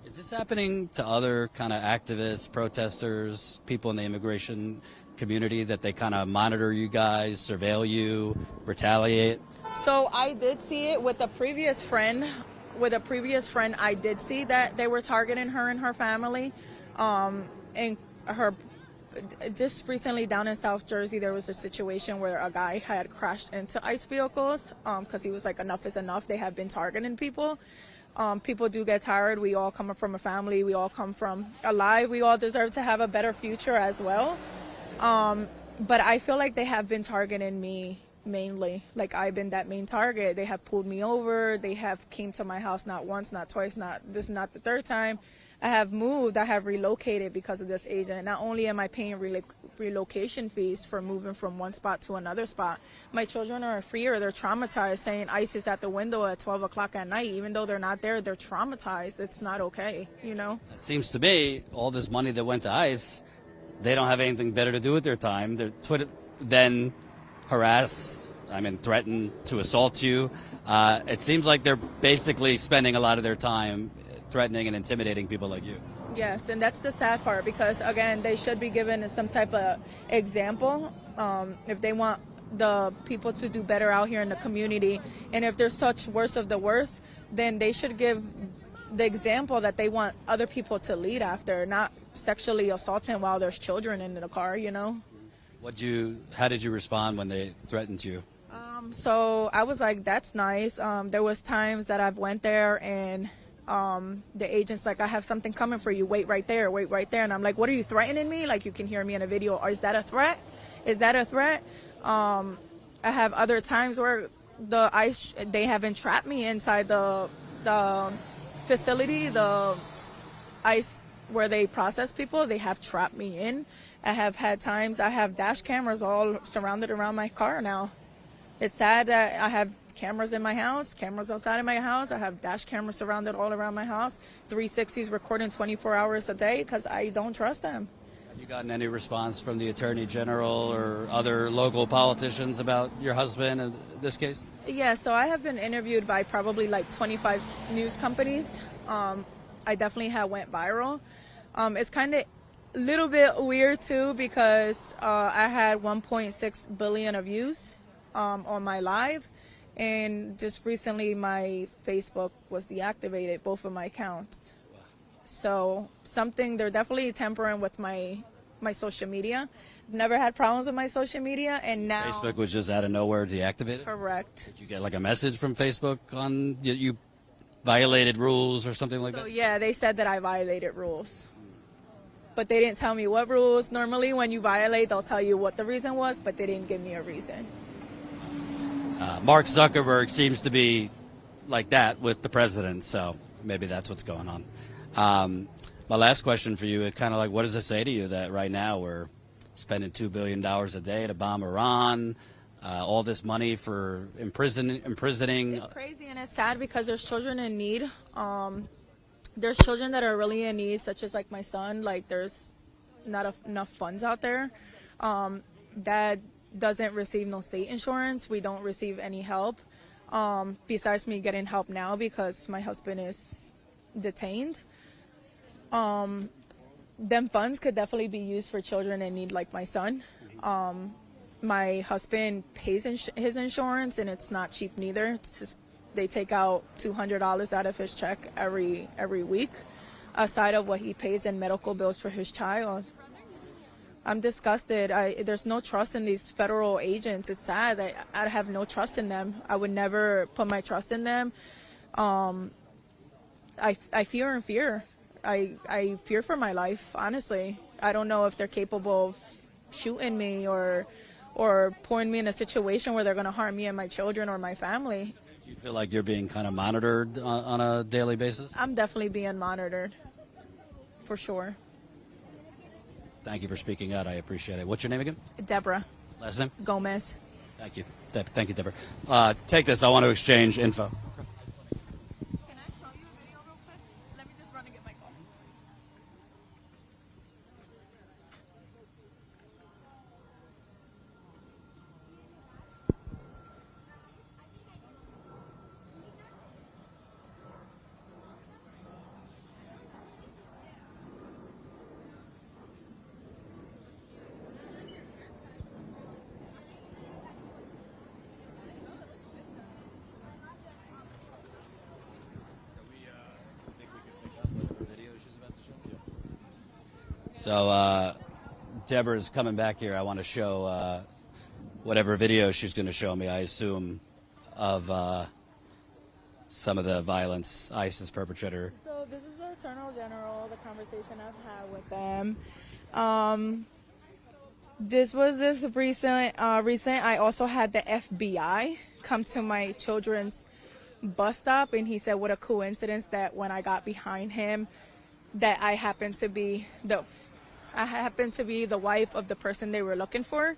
Is this happening to other kind of activists, protesters, people in the immigration community, that they kind of monitor you guys, surveil you, retaliate? So I did see it with a previous friend. With a previous friend, I did see that they were targeting her and her family. And her, just recently down in South Jersey, there was a situation where a guy had crashed into ICE vehicles because he was like, enough is enough. They have been targeting people. People do get tired. We all come from a family. We all come from alive. We all deserve to have a better future as well. But I feel like they have been targeting me mainly. Like, I've been that main target. They have pulled me over. They have came to my house not once, not twice, this is not the third time. I have moved. I have relocated because of this agent. Not only am I paying relocation fees for moving from one spot to another spot, my children are in fear. They're traumatized, saying ICE is at the window at 12 o'clock at night. Even though they're not there, they're traumatized. It's not okay, you know? It seems to me all this money that went to ICE, they don't have anything better to do with their time. They're then harass, threaten to assault you. It seems like they're basically spending a lot of their time threatening and intimidating people like you. Yes, and that's the sad part, because again, they should be given some type of example if they want the people to do better out here in the community. And if they're such worst of the worst, then they should give the example that they want other people to lead after, not sexually assaulting while there's children in the car, you know? How did you respond when they threatened you? So I was like, that's nice. There was times that I've went there and the agent's like, I have something coming for you. Wait right there. And I'm like, what are you threatening me? Like, you can hear me in a video. Or is that a threat? I have other times where the ICE, they have entrapped me inside the facility, the ICE where they process people. They have trapped me in. I have had times, I have dash cameras all surrounded around my car now. It's sad that I have cameras in my house, cameras outside of my house. I have dash cameras surrounded all around my house, 360s recording 24 hours a day because I don't trust them. Have you gotten any response from the Attorney General or other local politicians about your husband in this case? Yeah, so I have been interviewed by probably like 25 news companies. I definitely went viral. It's kind of a little bit weird too because I had 1.6 billion of views on my live. And just recently, my Facebook was deactivated, both of my accounts. Wow. So they're definitely tampering with my social media. Never had problems with my social media, and now Facebook was just out of nowhere deactivated? Correct. Did you get like a message from Facebook on you violated rules or something like that? Yeah, they said that I violated rules. But they didn't tell me what rules. Normally, when you violate, they'll tell you what the reason was, but they didn't give me a reason. Mark Zuckerberg seems to be like that with the president, so maybe that's what's going on. My last question for you is kind of like, what does it say to you that right now we're spending $2 billion a day to bomb Iran, all this money for imprisoning? It's crazy and it's sad because there's children in need. There's children that are really in need, such as like my son. Like, there's not enough funds out there. Dad doesn't receive no state insurance. We don't receive any help besides me getting help now because my husband is detained. Them funds could definitely be used for children in need like my son. My husband pays his insurance, and it's not cheap neither. It's just, they take out $200 out of his check every week, aside of what he pays in medical bills for his child. I'm disgusted. There's no trust in these federal agents. It's sad that I have no trust in them. I would never put my trust in them. I fear. I fear for my life, honestly. I don't know if they're capable of shooting me or putting me in a situation where they're going to harm me and my children or my family. Do you feel like you're being kind of monitored on a daily basis? I'm definitely being monitored, for sure. Thank you for speaking out. I appreciate it. What's your name again? Deborah Last name? Gomez. Thank you. Thank you, Deborah. Take this. I want to exchange info. Can I show you a video real quick? Let me just run and get my call. So Deborah's coming back here. I want to show whatever video she's going to show me, I assume, of some of the violence ISIS perpetrator. So this is the Attorney General, the conversation I've had with them. This was this recent. I also had the FBI come to my children's bus stop, and he said, what a coincidence that when I got behind him, that I happened to be the wife of the person they were looking for.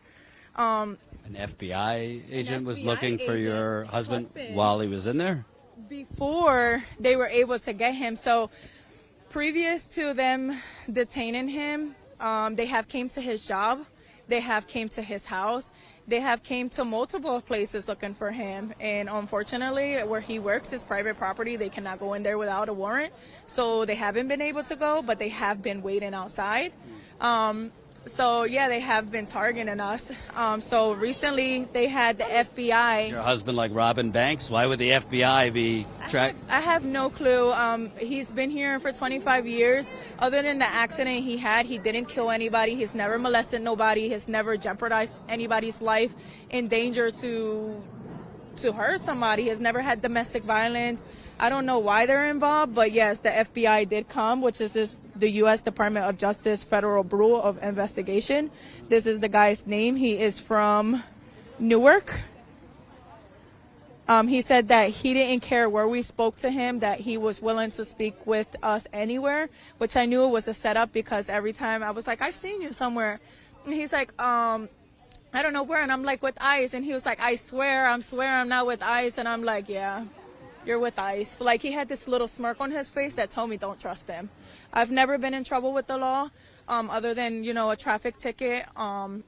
An FBI agent was FBI looking for your husband while he was in there? Before they were able to get him. So previous to them detaining him, they have came to his job. They have came to his house. They have came to multiple places looking for him. And unfortunately, where he works is private property. They cannot go in there without a warrant. So they haven't been able to go, but they have been waiting outside. So yeah, they have been targeting us. So recently they had the FBI. Your husband like robbing banks? Why would the FBI be tracked? I have no clue. He's been here for 25 years. Other than the accident he didn't kill anybody. He's never molested nobody. He's never jeopardized anybody's life in danger to hurt somebody. He's never had domestic violence. I don't know why they're involved, but yes, the FBI did come, which is the U.S. Department of Justice Federal Bureau of Investigation. This is the guy's name. He is from Newark. He said that he didn't care where we spoke to him, that he was willing to speak with us anywhere, which I knew it was a setup because every time I was like, I've seen you somewhere. And he's like, I don't know where. And I'm like, with ICE. And he was like, I swear I'm not with ICE. And I'm like, yeah. You're with ICE. Like, he had this little smirk on his face that told me don't trust him. I've never been in trouble with the law, other than, a traffic ticket. Other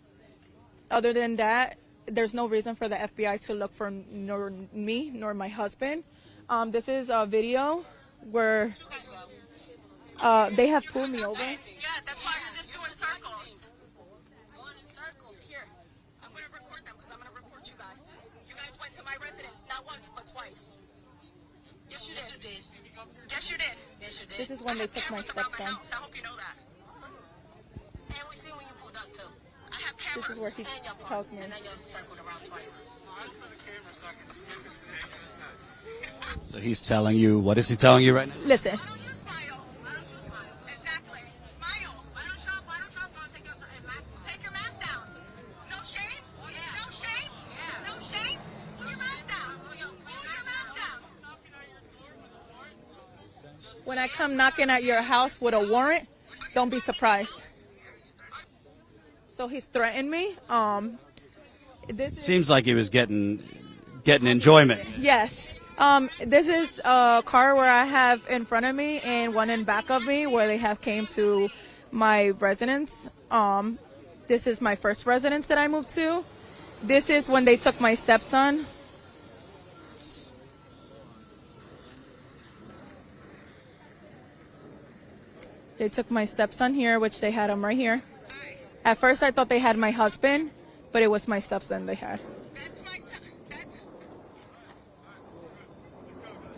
than that, there's no reason for the FBI to look for nor me nor my husband. This is a video where they have pulled me over. Yeah, that's why you're just doing circles. Going in circles. Here, I'm going to record them because I'm going to report you guys. You guys went to my residence, not once, but twice. Yes, you did. Yes, you did. Yes, you did. This is when they took my stepson. I hope you know that. And we see when you pulled up, too. I have cameras. This is where he tells me. And then you circled around twice. So he's telling you, what is he telling you right now? Listen. Why don't you smile? Why don't you smile? Exactly. Smile. Why don't you smile? Take your mask down. No shame? Yeah. No shame? Yeah. No shame? Pull your mask down. Pull your mask down. When I come knocking at your house with a warrant, don't be surprised. So he's threatened me. Seems like he was getting enjoyment. Yes. This is a car where I have in front of me and one in back of me where they have came to my residence. This is my first residence that I moved to. This is when they took my stepson. They took my stepson here, which they had him right here. At first I thought they had my husband, but it was my stepson they had. That's my son.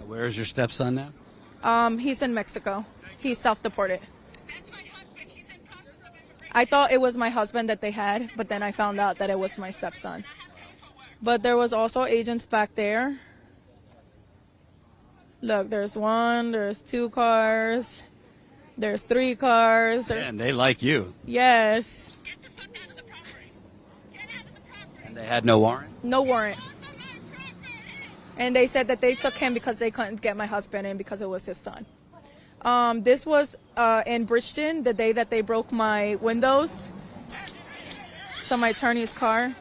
Where is your stepson now? He's in Mexico. He's self-deported. That's my husband. He's in process of immigration. I thought it was my husband that they had, but then I found out that it was my stepson. But there was also agents back there. Look, there's one, there's two cars. There's 3 cars. And they like you. Yes. Get the fuck out of the property. Get out of the property. And they had no warrant? No warrant. And they said that they took him because they couldn't get my husband in because it was his son. This was in Bridgeton, the day that they broke my windows. So my attorney's car.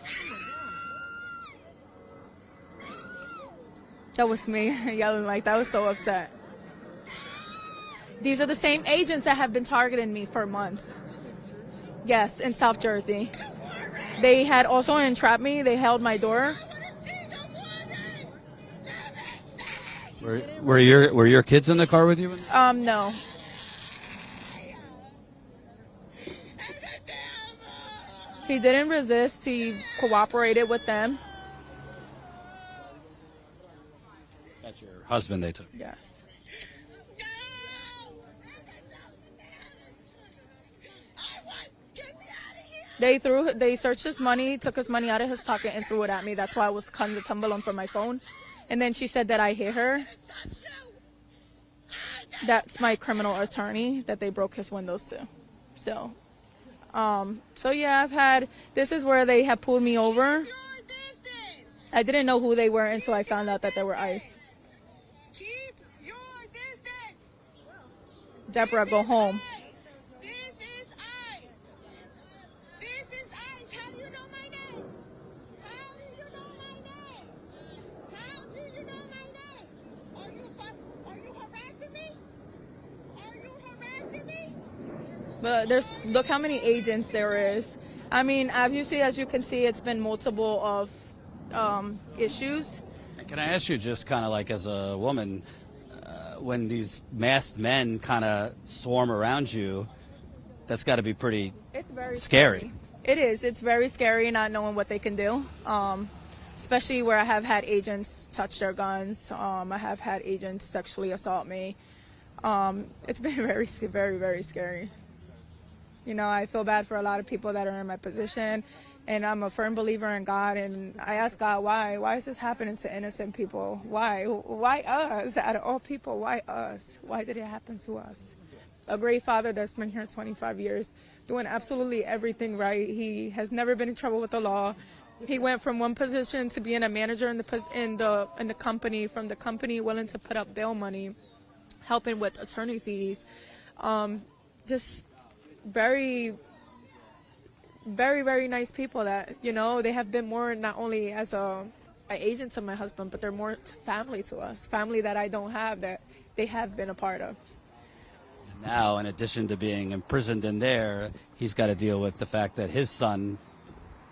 That was me yelling like that. I was so upset. These are the same agents that have been targeting me for months. Yes, in South Jersey. They had also entrapped me. They held my door. Were your kids in the car with you? No. He didn't resist. He cooperated with them. That's your husband they took. Yes. They searched his money, took his money out of his pocket and threw it at me. That's why I was kind of tumbling from my phone. And then she said that I hit her. That's my criminal attorney that they broke his windows to. So yeah, this is where they have pulled me over. I didn't know who they were until I found out that they were ICE. Keep your distance. Deborah, go home. This is ICE. This is ICE. How do you know my name? How do you know my name? How do you know my name? Are you harassing me? Are you harassing me? But look how many agents there is. I mean, obviously, as you can see, it's been multiple of issues. Can I ask you, just kind of like as a woman, when these masked men kind of swarm around you, that's got to be pretty It's very scary. It is. It's very scary not knowing what they can do, especially where I have had agents touch their guns. I have had agents sexually assault me. It's been very, very, very scary. You know, I feel bad for a lot of people that are in my position, and I'm a firm believer in God, and I ask God, why? Why is this happening to innocent people? Why? Why us? Out of all people, why us? Why did it happen to us? A great father that's been here 25 years, doing absolutely everything right. He has never been in trouble with the law. He went from one position to being a manager in the company, from the company willing to put up bail money, helping with attorney fees. Just very, very, very nice people that, you know, they have been more not only as an agent to my husband, but they're more family to us, family that I don't have that they have been a part of. Now, in addition to being imprisoned in there, he's got to deal with the fact that his son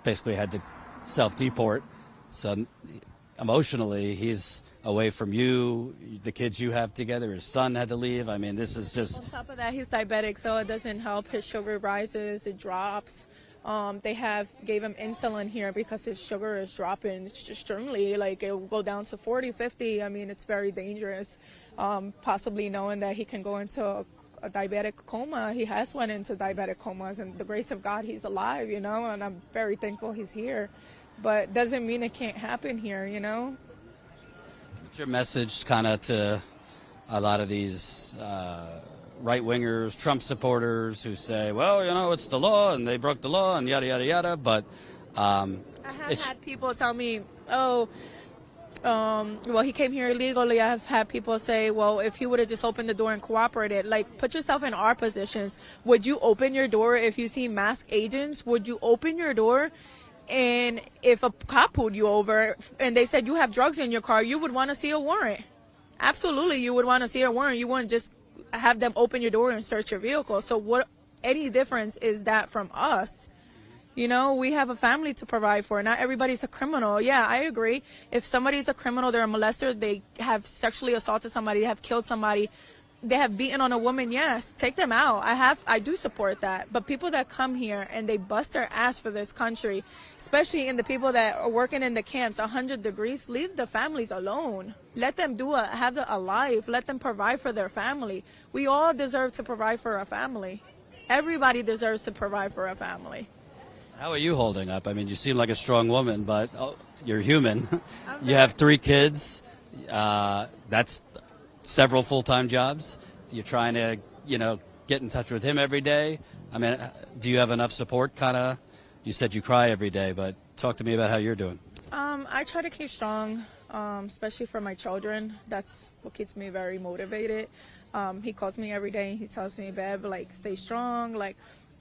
basically had to self-deport. So emotionally, he's away from you, the kids you have together. His son had to leave. I mean, this is just... On top of that, he's diabetic, so it doesn't help. His sugar rises, it drops. They gave him insulin here because his sugar is dropping extremely. Like, it will go down to 40, 50. I mean, it's very dangerous. Possibly knowing that he can go into a diabetic coma. He has went into diabetic comas, and the grace of God, he's alive, you know, and I'm very thankful he's here. But doesn't mean it can't happen here, you know. What's your message kind of to a lot of these right-wingers, Trump supporters who say, well, you know, it's the law and they broke the law and yada, yada, yada, but... I have had people tell me, well, he came here illegally. I've had people say, well, if he would have just opened the door and cooperated, like, put yourself in our positions. Would you open your door if you see masked agents? Would you open your door? And if a cop pulled you over and they said you have drugs in your car, you would want to see a warrant. Absolutely, you would want to see a warrant. You wouldn't just have them open your door and search your vehicle. So what any difference is that from us? You know, we have a family to provide for. Not everybody's a criminal. Yeah, I agree. If somebody's a criminal, they're a molester, they have sexually assaulted somebody, they have killed somebody, they have beaten on a woman, yes, take them out. I do support that. But people that come here and they bust their ass for this country, especially in the people that are working in the camps, 100 degrees, leave the families alone. Let them have a life. Let them provide for their family. We all deserve to provide for our family. Everybody deserves to provide for a family. How are you holding up? I mean, you seem like a strong woman, but you're human. You have 3 kids. That's several full-time jobs. You're trying to, you know, get in touch with him every day? I mean, do you have enough support? You said you cry every day, but talk to me about how you're doing. I try to keep strong, especially for my children. That's what keeps me very motivated. He calls me every day. He tells me, "Babe, like, stay strong. Like,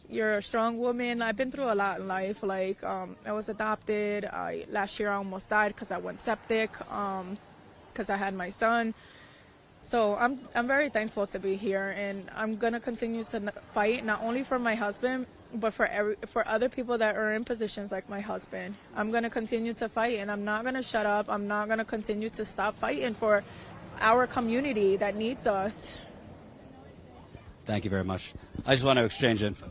you're a strong woman." I've been through a lot in life. Like, I was adopted. Last year I almost died because I went septic, because I had my son. So I'm very thankful to be here, and I'm gonna continue to fight, not only for my husband, but for other people that are in positions like my husband. I'm gonna continue to fight, and I'm not gonna shut up. I'm not gonna continue to stop fighting for our community that needs us. Thank you very much. I just want to exchange info.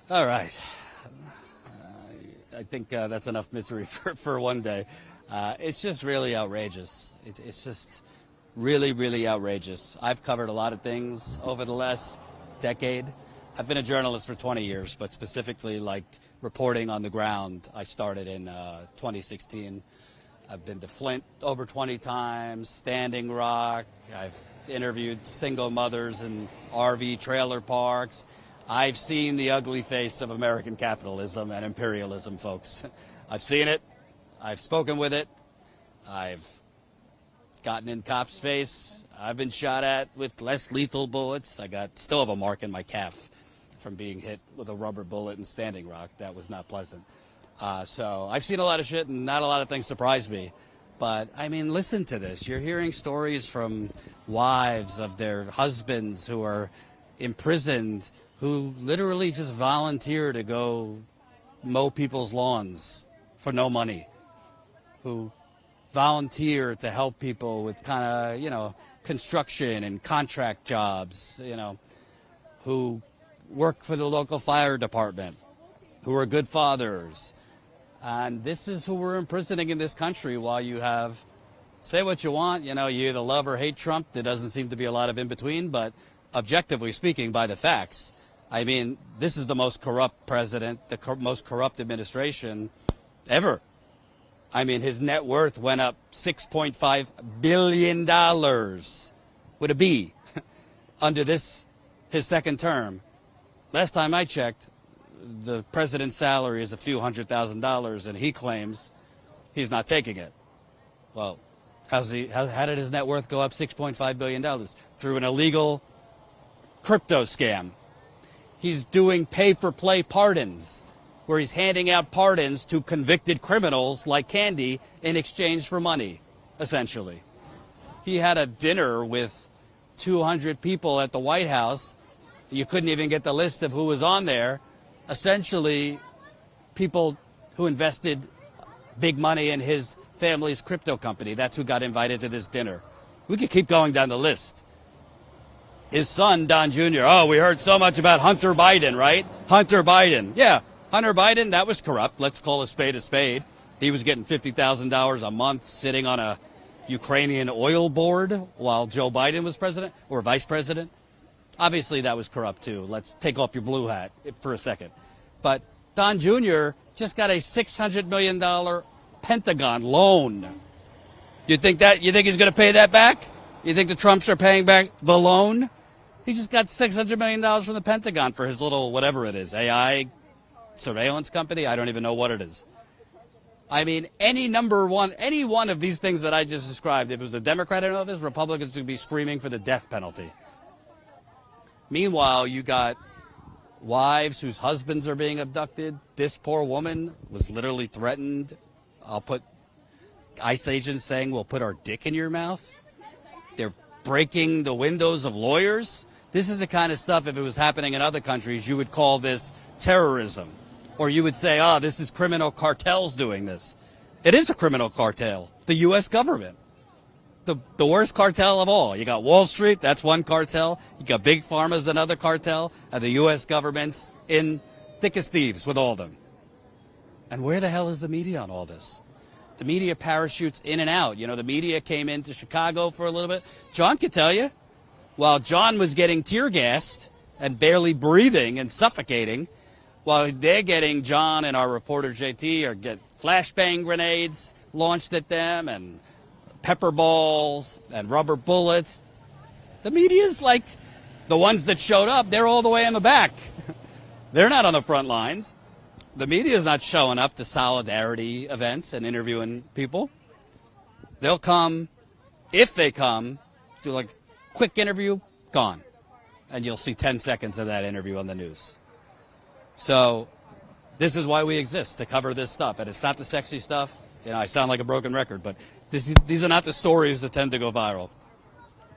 All right. I think that's enough misery for one day. It's just really outrageous. It's just really, really outrageous. I've covered a lot of things over the last decade. I've been a journalist for 20 years, but specifically like reporting on the ground, I started in 2016. I've been to Flint over 20 times, Standing Rock. I've interviewed single mothers in RV trailer parks. I've seen the ugly face of American capitalism and imperialism, folks. I've seen it. I've spoken with it. I've gotten in cops' face. I've been shot at with less lethal bullets. Still have a mark in my calf from being hit with a rubber bullet in Standing Rock. That was not pleasant. So I've seen a lot of shit, and not a lot of things surprise me. But, I mean, listen to this. You're hearing stories from wives of their husbands who are imprisoned, who literally just volunteer to go mow people's lawns for no money, who volunteer to help people with construction and contract jobs, who work for the local fire department, who are good fathers. And this is who we're imprisoning in this country, while you have, say what you want, you either love or hate Trump. There doesn't seem to be a lot of in between, but objectively speaking, by the facts, I mean, this is the most corrupt president, the most corrupt administration ever. I mean, his net worth went up $6.5 billion with a B under his second term. Last time I checked, the president's salary is a few $100,000, and he claims he's not taking it. Well, how did his net worth go up $6.5 billion? Through an illegal crypto scam. He's doing pay-for-play pardons, where he's handing out pardons to convicted criminals like candy in exchange for money, essentially. He had a dinner with 200 people at the White House. You couldn't even get the list of who was on there. Essentially, people who invested big money in his family's crypto company. That's who got invited to this dinner. We could keep going down the list. His son, Don Jr., we heard so much about Hunter Biden, right? Hunter Biden. Yeah, Hunter Biden, that was corrupt. Let's call a spade a spade. He was getting $50,000 a month sitting on a Ukrainian oil board while Joe Biden was president or vice president. Obviously, that was corrupt, too. Let's take off your blue hat for a second. But Don Jr. just got a $600 million Pentagon loan. You think he's going to pay that back? You think the Trumps are paying back the loan? He just got $600 million from the Pentagon for his little whatever it is, AI surveillance company. I don't even know what it is. I mean, any one of these things that I just described, if it was a Democrat in office, Republicans would be screaming for the death penalty. Meanwhile, you got wives whose husbands are being abducted. This poor woman was literally threatened. I'll put ICE agents saying, we'll put our dick in your mouth. They're breaking the windows of lawyers. This is the kind of stuff, if it was happening in other countries, you would call this terrorism. Or you would say, oh, this is criminal cartels doing this. It is a criminal cartel, the U.S. government. The worst cartel of all. You got Wall Street, that's one cartel. You got Big Pharma's another cartel. And the U.S. government's in thick as thieves with all of them. And where the hell is the media on all this? The media parachutes in and out. You know, the media came into Chicago for a little bit. John could tell you, while John was getting tear gassed and barely breathing and suffocating, while they're getting, John and our reporter JT are get flashbang grenades launched at them and pepper balls and rubber bullets. The media's like the ones that showed up, they're all the way in the back. They're not on the front lines. The media is not showing up to solidarity events and interviewing people. They'll come, if they come, do like a quick interview, gone. And you'll see 10 seconds of that interview on the news. So this is why we exist, to cover this stuff. And it's not the sexy stuff. You know, I sound like a broken record, but these are not the stories that tend to go viral.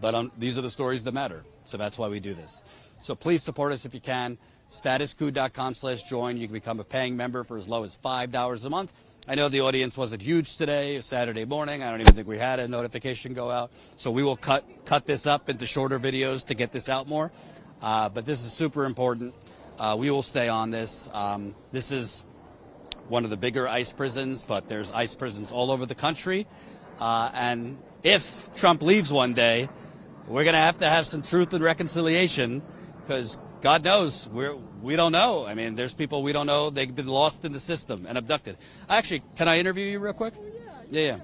But these are the stories that matter. So that's why we do this. So please support us if you can. Statuscoup.com/join. You can become a paying member for as low as $5 a month. I know the audience wasn't huge today, Saturday morning. I don't even think we had a notification go out. So we will cut this up into shorter videos to get this out more. But this is super important. We will stay on this. This is one of the bigger ICE prisons, but there's ICE prisons all over the country. And if Trump leaves one day, we're going to have some truth and reconciliation, because God knows, we don't know. I mean, there's people we don't know. They've been lost in the system and abducted. Actually, can I interview you real quick? Yeah.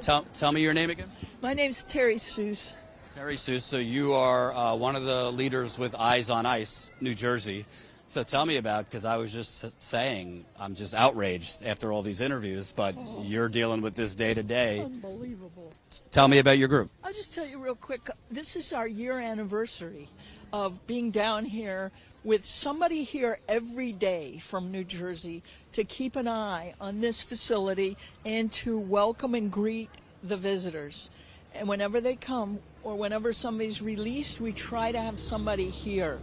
Tell me your name again. My name's Terry Seuss. Terry Seuss. So you are one of the leaders with Eyes on ICE, New Jersey. So tell me about, because I was just saying, I'm just outraged after all these interviews, but you're dealing with this day to day. Unbelievable. Tell me about your group. I'll just tell you real quick. This is our year anniversary of being down here with somebody here every day from New Jersey to keep an eye on this facility and to welcome and greet the visitors. And whenever they come or whenever somebody's released, we try to have somebody here.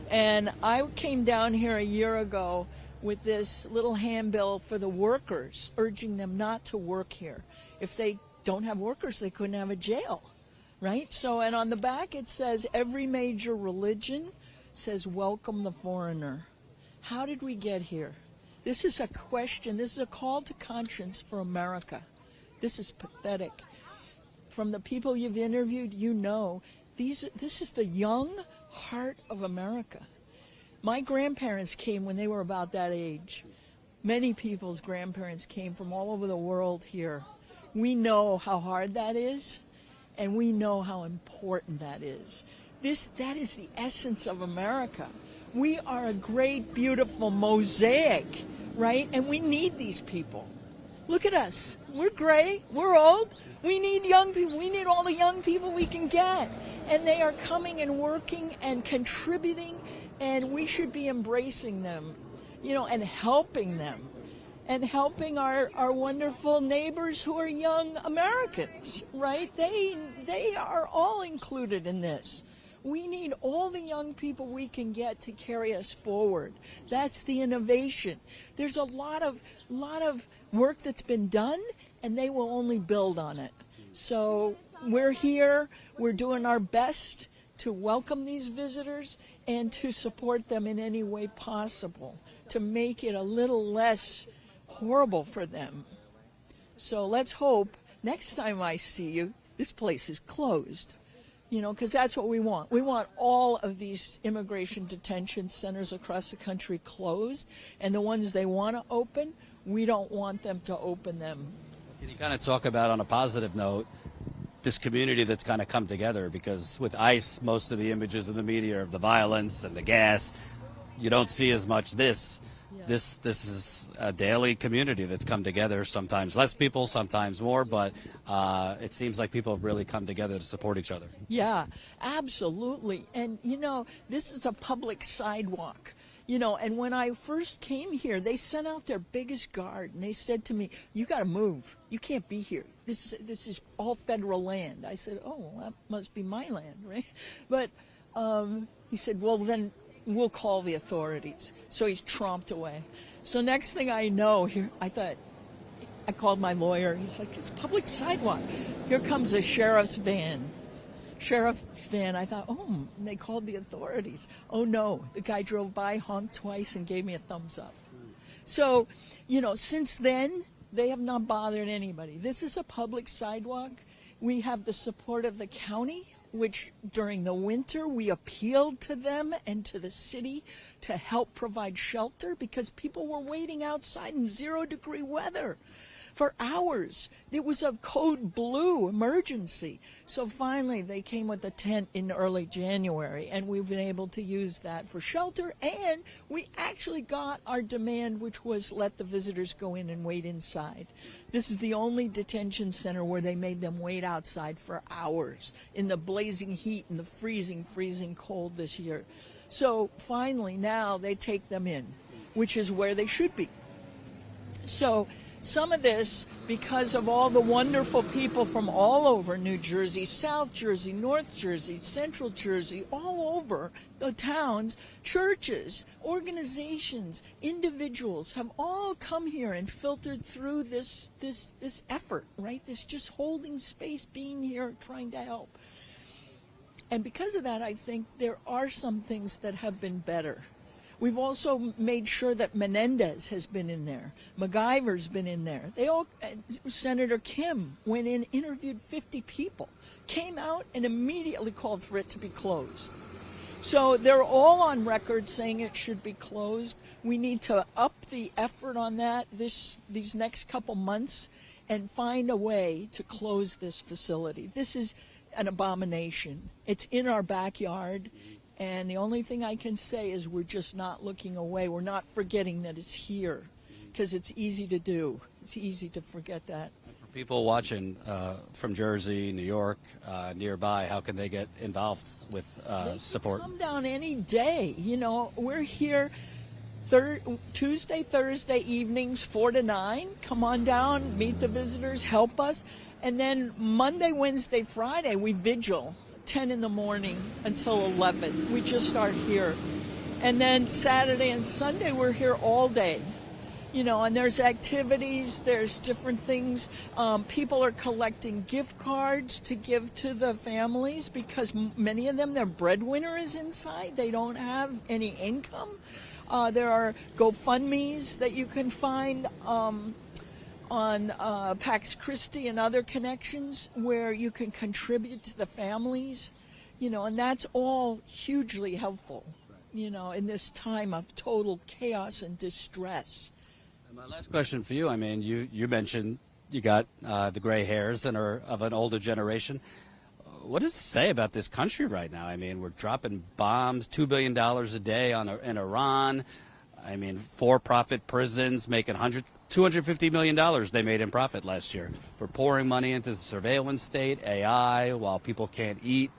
And I came down here a year ago with this little handbill for the workers, urging them not to work here. If they don't have workers, they couldn't have a jail, right? So, and on the back it says, every major religion says, welcome the foreigner. How did we get here? This is a question, this is a call to conscience for America. This is pathetic. From the people you've interviewed, you know, this is the young heart of America. My grandparents came when they were about that age. Many people's grandparents came from all over the world here. We know how hard that is, and we know how important that is. That is the essence of America. We are a great, beautiful mosaic, right? And we need these people. Look at us. We're gray. We're old. We need young people. We need all the young people we can get. And they are coming and working and contributing, and we should be embracing them, you know, and helping them, and helping our wonderful neighbors who are young Americans, right? They are all included in this. We need all the young people we can get to carry us forward. That's the innovation. There's a lot of work that's been done, and they will only build on it. So we're here. We're doing our best to welcome these visitors and to support them in any way possible, to make it a little less horrible for them. So let's hope next time I see you, this place is closed. You know, because that's what we want. We want all of these immigration detention centers across the country closed, and the ones they want to open, we don't want them to open them. Can you kind of talk about, on a positive note, this community that's kind of come together? Because with ICE, most of the images in the media are of the violence and the gas. You don't see as much this. This is a daily community that's come together, sometimes less people, sometimes more, but it seems like people have really come together to support each other. Yeah, absolutely. And, you know, this is a public sidewalk. You know, and when I first came here, they sent out their biggest guard, and they said to me, "You got to move. You can't be here. This is all federal land." I said, "Oh, well, that must be my land, right?" But he said, "Well, then we'll call the authorities." So he's tromped away. So next thing I know, I called my lawyer. He's like, "It's public sidewalk." Here comes a sheriff's van. I thought, oh, they called the authorities. Oh, no, the guy drove by, honked twice, and gave me a thumbs up. So, you know, since then, they have not bothered anybody. This is a public sidewalk. We have the support of the county, which during the winter we appealed to them and to the city to help provide shelter because people were waiting outside in 0-degree weather for hours. It was a code blue emergency. So finally they came with a tent in early January, and we've been able to use that for shelter, and we actually got our demand, which was let the visitors go in and wait inside. This is the only detention center where they made them wait outside for hours in the blazing heat and the freezing cold this year. So finally now they take them in, which is where they should be. So some of this, because of all the wonderful people from all over New Jersey, South Jersey, North Jersey, Central Jersey, all over the towns, churches, organizations, individuals have all come here and filtered through this effort, right? This just holding space, being here, trying to help. And because of that, I think there are some things that have been better. We've also made sure that Menendez has been in there. MacGyver's been in there. Senator Kim went in, interviewed 50 people, came out and immediately called for it to be closed. So they're all on record saying it should be closed. We need to up the effort on that these next couple months and find a way to close this facility. This is an abomination. It's in our backyard. And the only thing I can say is we're just not looking away. We're not forgetting that it's here, because it's easy to do. It's easy to forget that. For people watching from Jersey, New York, nearby, how can they get involved with support? Come down any day. You know, we're here Tuesday, Thursday evenings, 4 to 9. Come on down, meet the visitors, help us. And then Monday, Wednesday, Friday, we vigil. 10 in the morning until 11. We just start here. And then Saturday and Sunday, we're here all day. You know, and there's activities, there's different things. People are collecting gift cards to give to the families because many of them, their breadwinner is inside. They don't have any income. There are GoFundMes that you can find on Pax Christi and other connections where you can contribute to the families, you know, and that's all hugely helpful, you know, in this time of total chaos and distress. And my last question for you, I mean, you mentioned you got the gray hairs and are of an older generation. What does it say about this country right now? I mean, we're dropping bombs, $2 billion a day in Iran. I mean, for-profit prisons making $250 million they made in profit last year. We're pouring money into the surveillance state, AI, while people can't eat.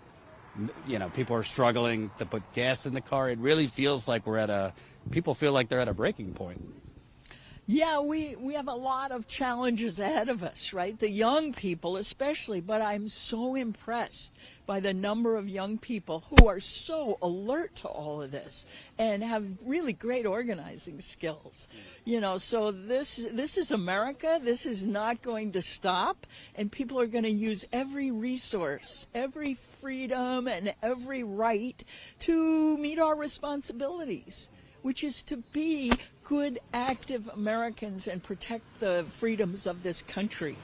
You know, people are struggling to put gas in the car. It really feels like people feel like they're at a breaking point. Yeah, we have a lot of challenges ahead of us, right? The young people especially, but I'm so impressed by the number of young people who are so alert to all of this and have really great organizing skills. You know, so this is America. This is not going to stop, and people are going to use every resource, every freedom, and every right to meet our responsibilities, which is to be good, active Americans and protect the freedoms of this country,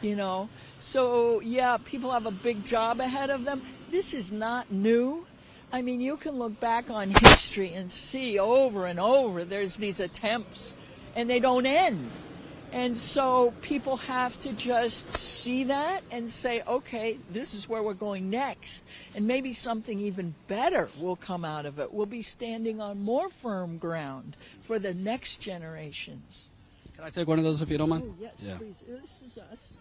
you know. So, yeah, people have a big job ahead of them. This is not new. I mean, you can look back on history and see over and over there's these attempts, and they don't end. And so people have to just see that and say, okay, this is where we're going next. And maybe something even better will come out of it. We'll be standing on more firm ground for the next generations. Can I take one of those if you don't mind? Oh, yes, Yeah. please. This is us,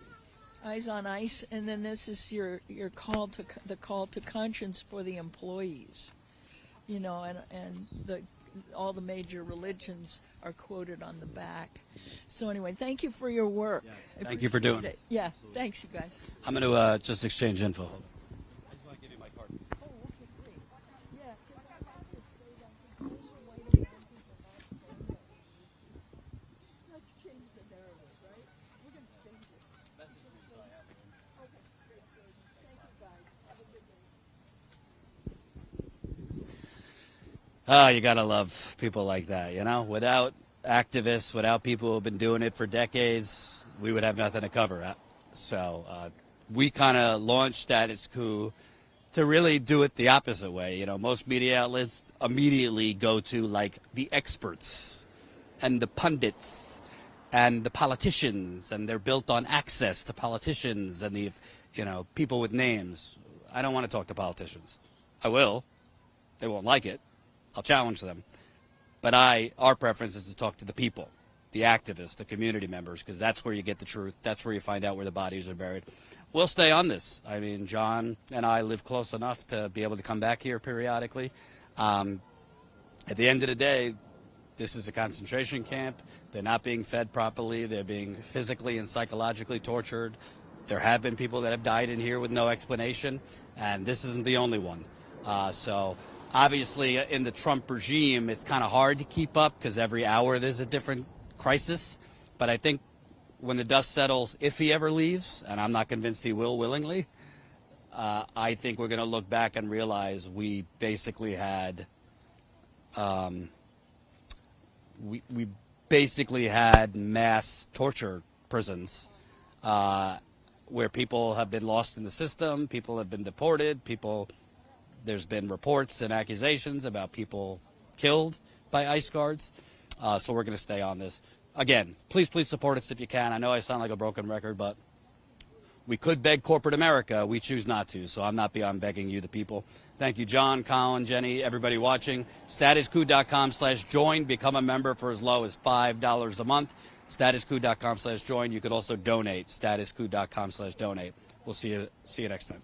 Eyes on Ice, and then this is your call to the call to conscience for the employees. You know, and all the major religions are quoted on the back. So anyway, thank you for your work. Yeah. Thank you for doing it. Yeah, thanks, you guys. I'm going to just exchange info. I just want to give you my card. Oh, okay, great. Yeah, because I have to say that because those are white Americans are not saying that. Let's change the narrative, right? We're going to change it. Okay, great, Jordan. Thank you, guys. Have a good day. You got to love people like that, you know? Without activists, without people who have been doing it for decades, we would have nothing to cover. So we kind of launched Status Coup to really do it the opposite way. You know, most media outlets immediately go to, like, the experts and the pundits and the politicians, and they're built on access to politicians and the, you know, people with names. I don't want to talk to politicians. I will. They won't like it. I'll challenge them. But our preference is to talk to the people, the activists, the community members, because that's where you get the truth. That's where you find out where the bodies are buried. We'll stay on this. I mean, John and I live close enough to be able to come back here periodically. At the end of the day, this is a concentration camp. They're not being fed properly. They're being physically and psychologically tortured. There have been people that have died in here with no explanation, and this isn't the only one. So obviously, in the Trump regime, it's kind of hard to keep up because every hour there's a different crisis. But I think when the dust settles, if he ever leaves, and I'm not convinced he will willingly, I think we're going to look back and realize we basically had we basically had mass torture prisons where people have been lost in the system, people have been deported, there's been reports and accusations about people killed by ICE guards. So we're going to stay on this. Again, please support us if you can. I know I sound like a broken record, but we could beg corporate America. We choose not to, so I'm not beyond begging you, the people. Thank you, John, Colin, Jenny, everybody watching. StatusCout.com/join. Become a member for as low as $5 a month. StatusCout.com/join. You could also donate. StatusCout.com/donate. We'll see you next time.